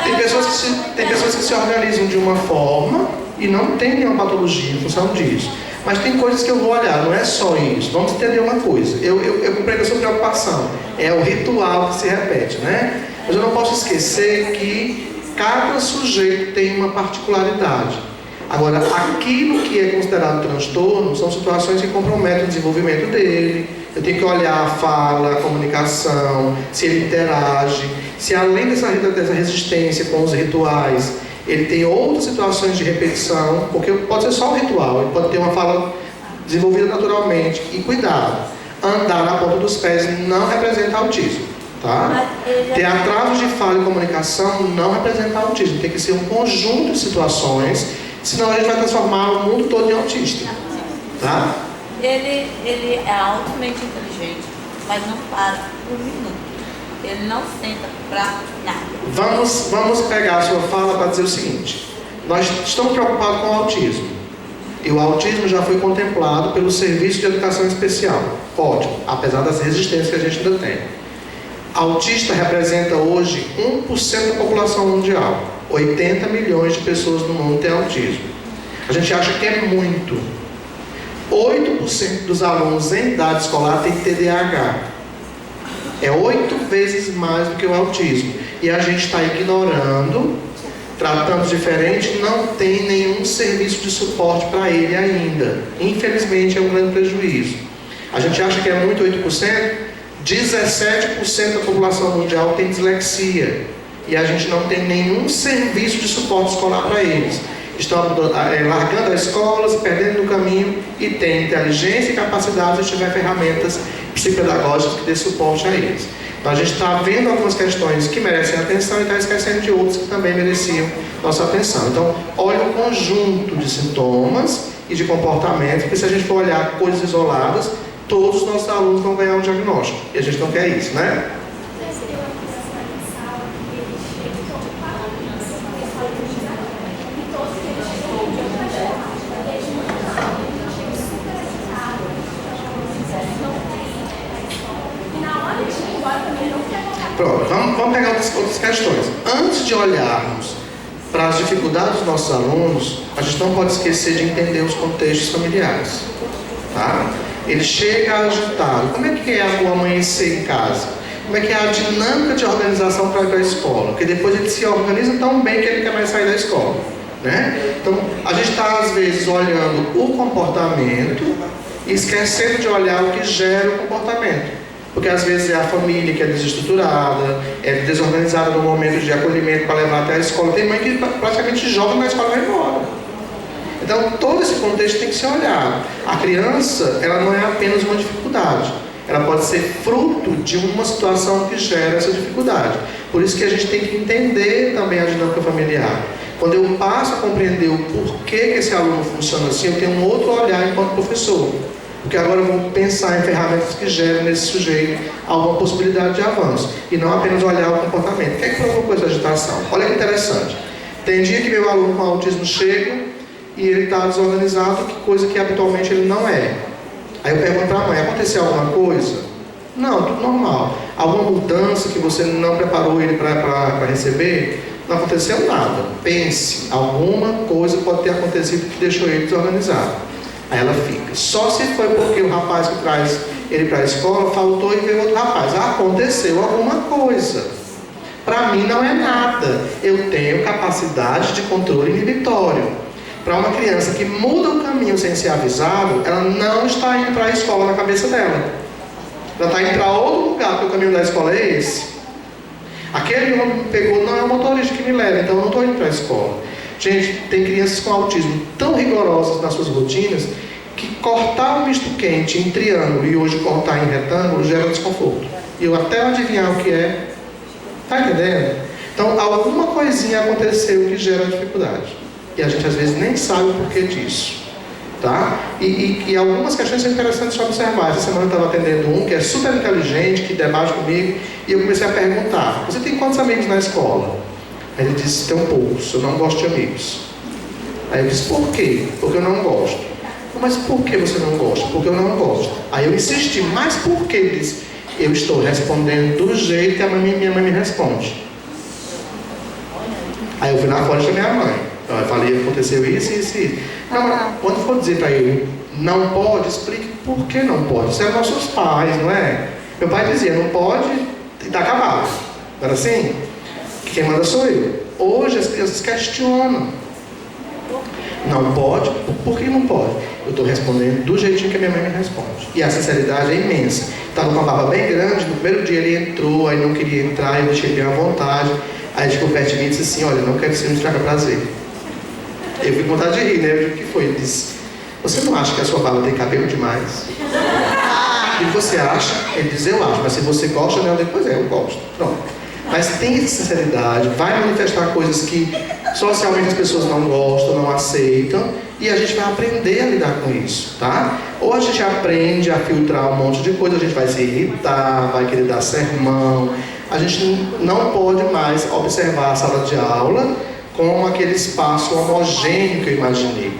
Tem pessoas que se organizam de uma forma e não tem nenhuma patologia em função disso. Mas tem coisas que eu vou olhar, não é só isso. Vamos entender uma coisa. Eu compreendo a sua preocupação. É o ritual que se repete, né? Mas eu não posso esquecer que cada sujeito tem uma particularidade. Agora, aquilo que é considerado transtorno são situações que comprometem o desenvolvimento dele. Eu tenho que olhar a fala, a comunicação, se ele interage, se além dessa resistência com os rituais, ele tem outras situações de repetição, porque pode ser só um ritual, ele pode ter uma fala desenvolvida naturalmente. E cuidado, andar na ponta dos pés não representa autismo, tá? Ter atrasos de fala e comunicação não representa autismo, tem que ser um conjunto de situações, senão a gente vai transformar o mundo todo em autista, tá? Ele é altamente inteligente, mas não para um minuto. Ele não senta para nada. Vamos pegar a sua fala para dizer o seguinte: nós estamos preocupados com o autismo. E o autismo já foi contemplado pelo Serviço de Educação Especial. Ótimo, apesar das resistências que a gente ainda tem. Autista representa hoje 1% da população mundial. 80 milhões de pessoas no mundo têm autismo. A gente acha que é muito. 8% dos alunos em idade escolar têm TDAH. É 8 vezes mais do que o autismo. E a gente está ignorando, tratando diferente, não tem nenhum serviço de suporte para ele ainda. Infelizmente é um grande prejuízo. A gente acha que é muito 8%, 17% da população mundial tem dislexia. E a gente não tem nenhum serviço de suporte escolar para eles. Estão largando a escola, se perdendo no caminho, e tem inteligência e capacidade se tiver ferramentas psicopedagógicas que dê suporte a eles. Então a gente está vendo algumas questões que merecem atenção e está esquecendo de outras que também mereciam nossa atenção. Então, olha o conjunto de sintomas e de comportamento, porque se a gente for olhar coisas isoladas, todos os nossos alunos vão ganhar um diagnóstico. E a gente não quer isso, né? Pronto, vamos pegar outras questões. Antes de olharmos para as dificuldades dos nossos alunos, a gente não pode esquecer de entender os contextos familiares, tá? Ele chega agitado. Como é que é o amanhecer em casa? Como é que é a dinâmica de organização para ir para a escola? Porque depois ele se organiza tão bem que ele quer mais sair da escola, né? Então, a gente está às vezes olhando o comportamento e esquecendo de olhar o que gera o comportamento. Porque às vezes é a família que é desestruturada, é desorganizada no momento de acolhimento para levar até a escola. Tem mãe que praticamente joga na escola e vai embora. Então todo esse contexto tem que ser olhado. A criança, ela não é apenas uma dificuldade. Ela pode ser fruto de uma situação que gera essa dificuldade. Por isso que a gente tem que entender também a dinâmica familiar. Quando eu passo a compreender o porquê que esse aluno funciona assim, eu tenho um outro olhar enquanto professor. Porque agora eu vou pensar em ferramentas que geram nesse sujeito alguma possibilidade de avanço. E não apenas olhar o comportamento. O que é que provocou essa agitação? Olha que interessante. Tem dia que meu aluno com autismo chega e ele está desorganizado, que coisa que habitualmente ele não é. Aí eu pergunto para a mãe, aconteceu alguma coisa? Não, tudo normal. Alguma mudança que você não preparou ele para receber? Não aconteceu nada. Pense, alguma coisa pode ter acontecido que deixou ele desorganizado. Aí ela fica. Só se foi porque o rapaz que traz ele para a escola faltou e veio outro rapaz. Aconteceu alguma coisa. Para mim não é nada. Eu tenho capacidade de controle inibitório. Para uma criança que muda o caminho sem ser avisado, ela não está indo para a escola na cabeça dela. Ela está indo para outro lugar, porque o caminho da escola é esse. Aquele homem que me pegou não é o motorista que me leva, então eu não estou indo para a escola. Gente, tem crianças com autismo tão rigorosas nas suas rotinas que cortar um misto quente em triângulo e hoje cortar em retângulo gera desconforto. E eu até adivinhar o que é. Está entendendo? Então, alguma coisinha aconteceu que gera dificuldade. E a gente às vezes nem sabe o porquê disso. Tá? E algumas questões são interessantes de observar. Essa semana eu estava atendendo um que é super inteligente, que debate comigo, e eu comecei a perguntar: você tem quantos amigos na escola? Aí ele disse: tem poucos, eu não gosto de amigos. Aí eu disse: por quê? Porque eu não gosto. Mas por que você não gosta? Porque eu não gosto. Aí eu insisti: mas por quê? Ele disse: eu estou respondendo do jeito que minha mãe me responde. Aí eu fui na fonte da minha mãe. Eu falei: aconteceu isso. Não, quando for dizer para ele não pode, explique por que não pode. Isso é nossos pais, não é? Meu pai dizia: não pode e está acabado. Não era assim? Quem manda sou eu. Hoje as crianças questionam. Não pode? Por que não pode? Eu estou respondendo do jeitinho que a minha mãe me responde. E a sinceridade é imensa. Estava com a barba bem grande, no primeiro dia ele entrou, aí não queria entrar, eu deixei bem à vontade. Aí ficou perto de mim e disse assim: olha, não quero que você me estraga prazer. Eu fui com vontade de rir, né? Eu digo: o que foi? Ele disse: você não acha que a sua barba tem cabelo demais? E você acha? Ele diz: eu acho, mas se você gosta dela, depois eu gosto. Pronto. Mas tem sinceridade, vai manifestar coisas que socialmente as pessoas não gostam, não aceitam, e a gente vai aprender a lidar com isso, tá? Ou a gente aprende a filtrar um monte de coisa, a gente vai se irritar, vai querer dar sermão. A gente não pode mais observar a sala de aula como aquele espaço homogêneo que eu imaginei.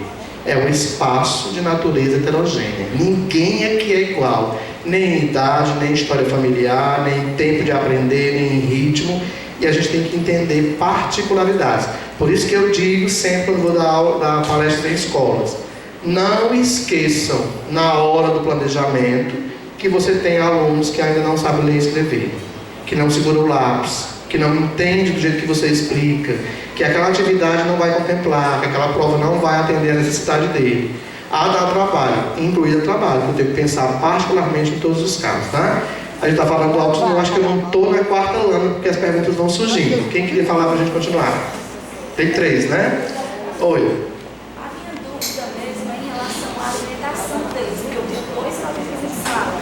É um espaço de natureza heterogênea. Ninguém aqui é igual. Nem em idade, nem em história familiar, nem em tempo de aprender, nem em ritmo. E a gente tem que entender particularidades. Por isso que eu digo sempre quando vou dar palestra em escolas: não esqueçam, na hora do planejamento, que você tem alunos que ainda não sabem ler e escrever, que não seguram o lápis, que não entendem do jeito que você explica, que aquela atividade não vai contemplar, que aquela prova não vai atender a necessidade dele. A dar trabalho, incluído trabalho, que eu tenho que pensar particularmente em todos os casos, tá? A gente está falando do autismo, eu acho que eu não estou na quarta lâmina, porque as perguntas vão surgindo. Quem queria falar para a gente continuar? Tem 3, né? Oi. A minha dúvida mesmo é em relação à alimentação deles, porque eu tenho 2 alunos em sala,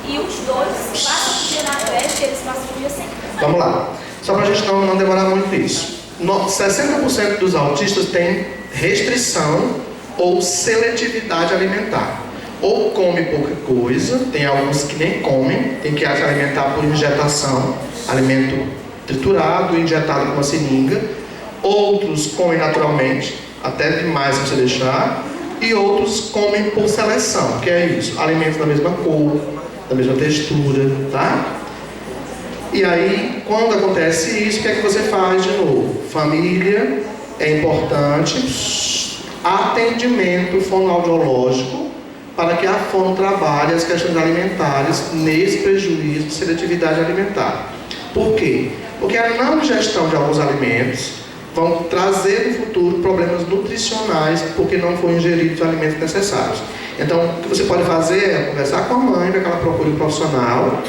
e os 2 passam o dia na creche e eles passam o dia sem comer. Vamos lá. Só para a gente não demorar muito nisso. 60% dos autistas têm restrição ou seletividade alimentar. Ou come pouca coisa, tem alguns que nem comem, tem que se alimentar por injetação, alimento triturado, injetado com uma seringa. Outros comem naturalmente, até demais se você deixar. E outros comem por seleção, que é isso: alimentos da mesma cor, da mesma textura, tá? E aí, quando acontece isso, o que é que você faz de novo? Família, é importante. Atendimento fonoaudiológico para que a fono trabalhe as questões alimentares nesse prejuízo de seletividade alimentar. Por quê? Porque a não ingestão de alguns alimentos vão trazer no futuro problemas nutricionais porque não foram ingeridos os alimentos necessários. Então, o que você pode fazer é conversar com a mãe para que ela procure um profissional.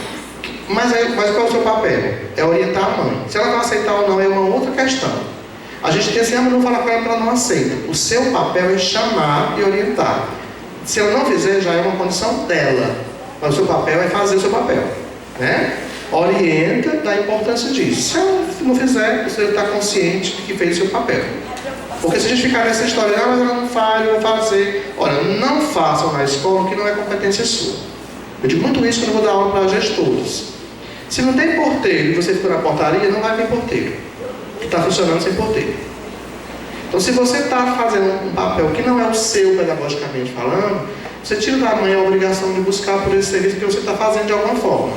Mas qual é o seu papel? É orientar a mãe. Se ela vai aceitar ou não é uma outra questão. A gente tem sempre não falar com ela que ela não aceita. O seu papel é chamar e orientar. Se ela não fizer, já é uma condição dela. Mas o seu papel é fazer o seu papel, né? Orienta da importância disso. Se ela não fizer, você está consciente de que fez o seu papel. Porque se a gente ficar nessa história, mas ela não faz, eu vou fazer. Olha, não façam na escola o que não é competência sua. Eu digo muito isso quando eu vou dar aula para gestores. Se não tem porteiro e você ficou na portaria, não vai vir porteiro. Que está funcionando sem porteiro. Então, se você está fazendo um papel que não é o seu pedagogicamente falando, você tira da mãe a obrigação de buscar por esse serviço que você está fazendo de alguma forma.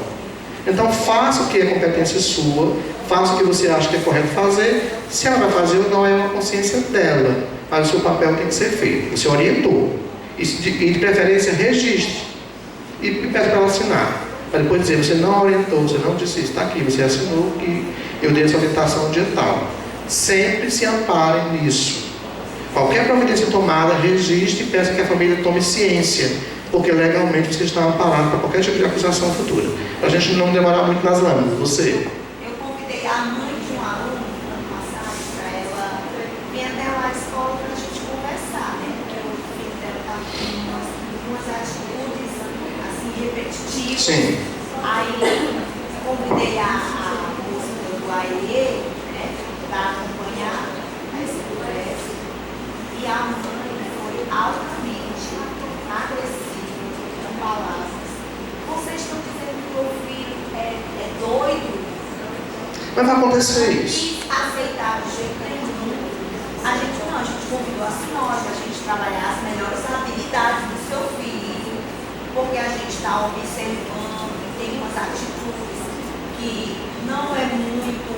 Então, faça o que é competência sua, faça o que você acha que é correto fazer. Se ela vai fazer ou não, é uma consciência dela. Mas o seu papel tem que ser feito. Você orientou. E de preferência, registre. E peça para ela assinar. Para depois dizer, você não orientou, você não disse isso, está aqui, você assinou que eu dei essa orientação digital. Sempre se amparem nisso. Qualquer providência tomada, registre e peça que a família tome ciência, porque legalmente você está amparado para qualquer tipo de acusação futura. Para a gente não demorar muito nas lâminas. Você? Eu convidei a mãe de um aluno ano passado para ela vir até lá à escola para a gente conversar, né? Porque o filho dela está com umas atitudes assim repetitivas. Sim. Aí convidei a moça do AIE, né, para acompanhar essa conversa. E a mãe foi altamente agressiva com palavras. Vocês estão dizendo que o meu filho é doido? Mas vai acontecer Não isso. quis aceitar de jeito nenhum. A gente convidou a senhora para a gente trabalhar as melhores habilidades do seu filho, porque a gente está observando que tem umas atitudes que não é muito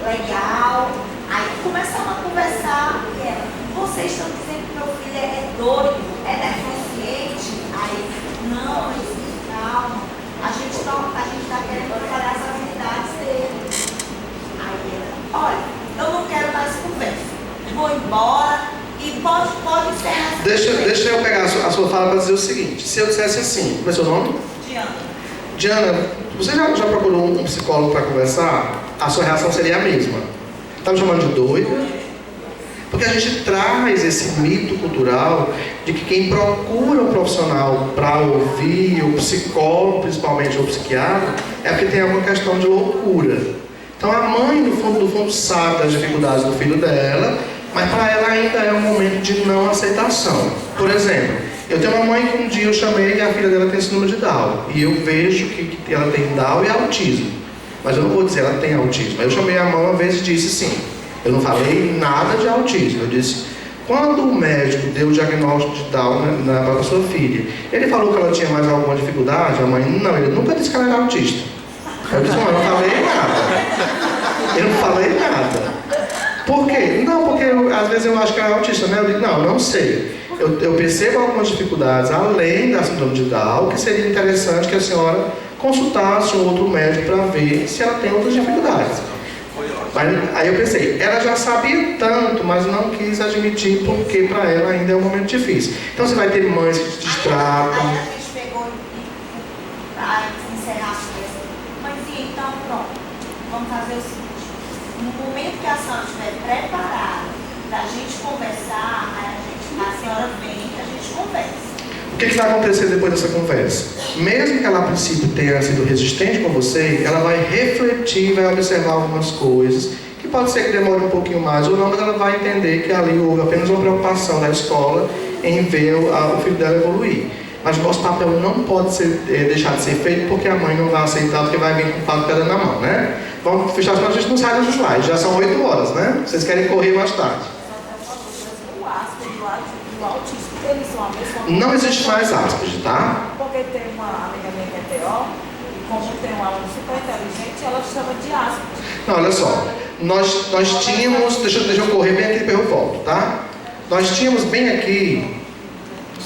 legal. Aí começamos a conversar e ela, vocês estão dizendo que meu filho é doido, é deficiente? Aí, não, mas calma, a gente está querendo trabalhar as habilidades dele. Aí ela, olha, eu não quero mais conversa, vou embora e pode encerrar. Deixa eu pegar a sua fala para dizer o seguinte. Se eu dissesse assim, como é seu nome? Diana. Diana, você já procurou um psicólogo para conversar? A sua reação seria a mesma. Está me chamando de doido? Porque a gente traz esse mito cultural de que quem procura um profissional para ouvir, o psicólogo principalmente, ou o psiquiatra, é porque tem alguma questão de loucura. Então a mãe, no fundo, sabe das dificuldades do filho dela, mas para ela ainda é um momento de não aceitação. Por exemplo, eu tenho uma mãe que um dia eu chamei e a filha dela tem síndrome de Down. E eu vejo que ela tem Down e autismo. Mas eu não vou dizer ela tem autismo. Eu chamei a mãe uma vez e disse assim, eu não falei nada de autismo. Eu disse, quando o médico deu o diagnóstico de Down para a sua filha, ele falou que ela tinha mais alguma dificuldade? A mãe, não, ele nunca disse que ela era autista. Eu disse, eu não falei nada. Eu não falei nada. Por quê? Não, porque às vezes eu acho que ela é autista, né? Eu digo, não, eu não sei. Eu percebo algumas dificuldades além da síndrome de Down, que seria interessante que a senhora consultasse um outro médico para ver se ela tem outras dificuldades. Mas, aí eu pensei, ela já sabia tanto, mas não quis admitir porque para ela ainda é um momento difícil. Então você vai ter mães que se distratam. Aí a gente pegou para encerrar a festa. Mas então, pronto, vamos fazer o seguinte. No momento que a senhora estiver preparada para a gente conversar, a senhora vem e a gente conversa. O que vai acontecer depois dessa conversa? Mesmo que ela a princípio tenha sido resistente com você, ela vai refletir, vai observar algumas coisas, que pode ser que demore um pouquinho mais ou não, mas ela vai entender que ali houve apenas uma preocupação da escola em ver o filho dela evoluir. Mas o nosso papel não pode deixar de ser feito porque a mãe não vai aceitar, porque vai vir com o pau de pedra na mão, né? Vamos fechar, senão a gente não sai dos slides, já são 8 horas, né? Vocês querem correr mais tarde. O autismo, eles são a mesma coisa. Não existe mais Asperger, tá? Porque tem uma amiga minha que é TO, e como tem um aluno super inteligente, ela chama de Asperger. Não, olha só. Nós tínhamos... Deixa eu correr bem aqui, depois eu volto, tá? Nós tínhamos bem aqui...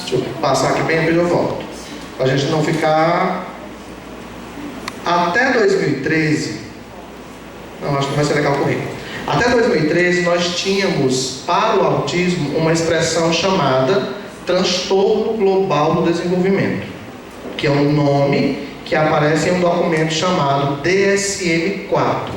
Deixa eu passar aqui bem, depois eu volto. Pra gente não ficar... Até 2013... Não, acho que não vai ser legal correr. Até 2013, nós tínhamos, para o autismo, uma expressão chamada Transtorno Global do Desenvolvimento, que é um nome que aparece em um documento chamado DSM-4,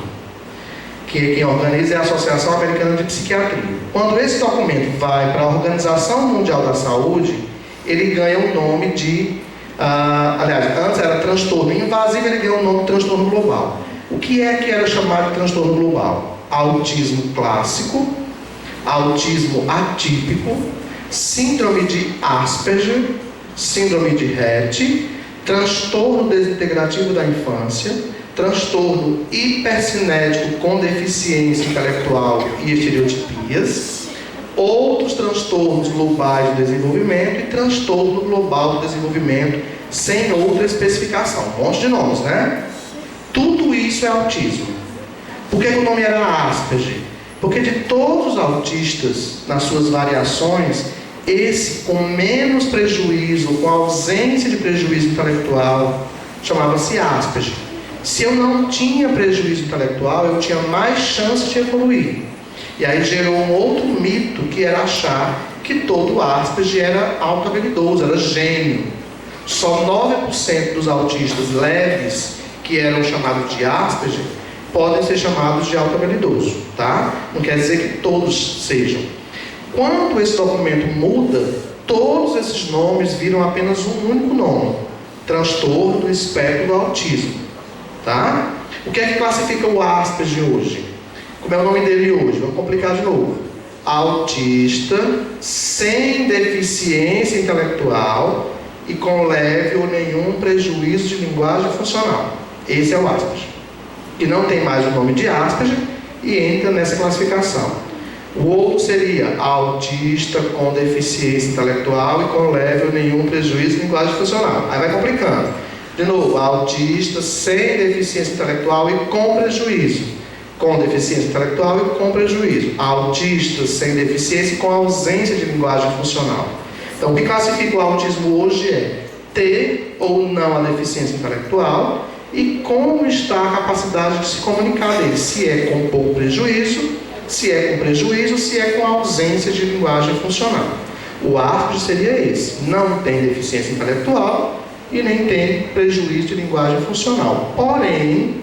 que quem organiza é a Associação Americana de Psiquiatria. Quando esse documento vai para a Organização Mundial da Saúde, ele ganha o nome de Aliás, antes era transtorno invasivo, ele ganhou o nome de transtorno global. O que era chamado de transtorno global? Autismo clássico, autismo atípico, síndrome de Asperger, síndrome de Rett, transtorno desintegrativo da infância, transtorno hipercinético com deficiência intelectual e estereotipias, outros transtornos globais do desenvolvimento e transtorno global do desenvolvimento sem outra especificação. Um monte de nomes, né? Tudo isso é autismo. Por que o nome era Asperger? Porque de todos os autistas, nas suas variações, esse com menos prejuízo, com ausência de prejuízo intelectual, chamava-se Asperger. Se eu não tinha prejuízo intelectual, eu tinha mais chance de evoluir. E aí gerou um outro mito, que era achar que todo Asperger era auto-habilidoso, era gênio. Só 9% dos autistas leves, que eram chamados de Asperger, podem ser chamados de auto-habilidoso, tá? Não quer dizer que todos sejam. Quando esse documento muda, todos esses nomes viram apenas um único nome: transtorno do espectro do autismo, tá? O que é que classifica o Asperger hoje? Como é o nome dele hoje? Vamos complicar de novo. Autista sem deficiência intelectual e com leve ou nenhum prejuízo de linguagem funcional. Esse é o Asperger. E não tem mais o nome de Asperger e entra nessa classificação. O outro seria autista com deficiência intelectual e com leve ou nenhum prejuízo de linguagem funcional. Aí vai complicando. De novo, autista sem deficiência intelectual e com prejuízo. Com deficiência intelectual e com prejuízo. Autista sem deficiência e com ausência de linguagem funcional. Então, o que classifica o autismo hoje é ter ou não a deficiência intelectual e como está a capacidade de se comunicar dele. Se é com pouco prejuízo, se é com prejuízo, se é com ausência de linguagem funcional. O Asperger seria esse. Não tem deficiência intelectual e nem tem prejuízo de linguagem funcional. Porém,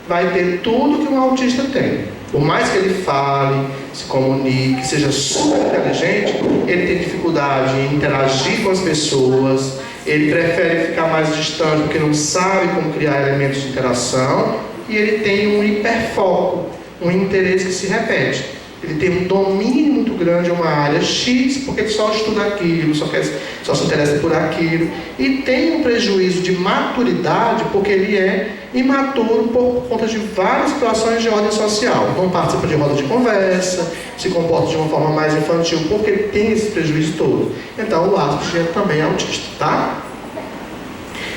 vai ter tudo que um autista tem. Por mais que ele fale, se comunique, seja super inteligente, ele tem dificuldade em interagir com as pessoas, ele prefere ficar mais distante porque não sabe como criar elementos de interação, e ele tem um hiperfoco, um interesse que se repete. Ele tem um domínio muito grande em uma área X, porque ele só estuda aquilo, só se interessa por aquilo, e tem um prejuízo de maturidade, porque ele é imaturo por conta de várias situações de ordem social. Não participa de roda de conversa, se comporta de uma forma mais infantil, porque ele tem esse prejuízo todo. Então, o Asperger também é autista, tá?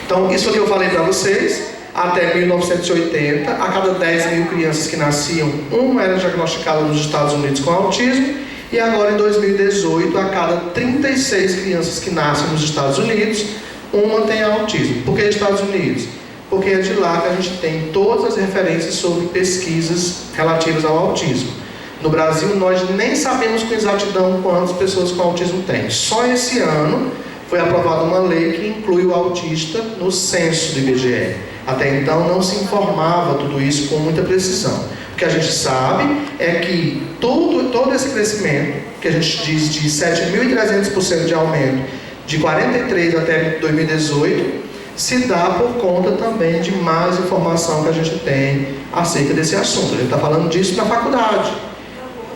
Então, isso que eu falei para vocês. Até 1980, a cada 10 mil crianças que nasciam, uma era diagnosticada nos Estados Unidos com autismo, e agora em 2018, a cada 36 crianças que nascem nos Estados Unidos, uma tem autismo. Por que Estados Unidos? Porque é de lá que a gente tem todas as referências sobre pesquisas relativas ao autismo. No Brasil, nós nem sabemos com exatidão quantas pessoas com autismo tem. Só esse ano foi aprovada uma lei que inclui o autista no censo do IBGE. Até então não se informava tudo isso com muita precisão. O que a gente sabe é que todo esse crescimento, que a gente diz de 7.300% de aumento, de 43 até 2018, se dá por conta também de mais informação que a gente tem acerca desse assunto. A gente está falando disso na faculdade.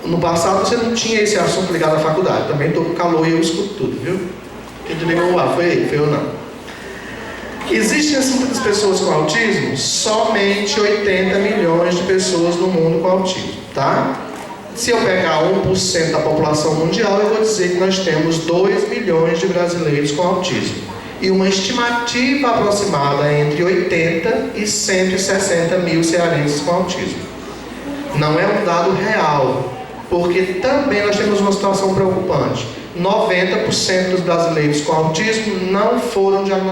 No passado você não tinha esse assunto ligado à faculdade. Também estou com calor e eu escuto tudo, viu? Quem desligou o ar? Foi ele? Foi eu não. Existem assim muitas pessoas com autismo? Somente 80 milhões de pessoas no mundo com autismo, tá? Se eu pegar 1% da população mundial, eu vou dizer que nós temos 2 milhões de brasileiros com autismo. E uma estimativa aproximada entre 80 e 160 mil cearenses com autismo. Não é um dado real, porque também nós temos uma situação preocupante. 90% dos brasileiros com autismo não foram diagnosticados.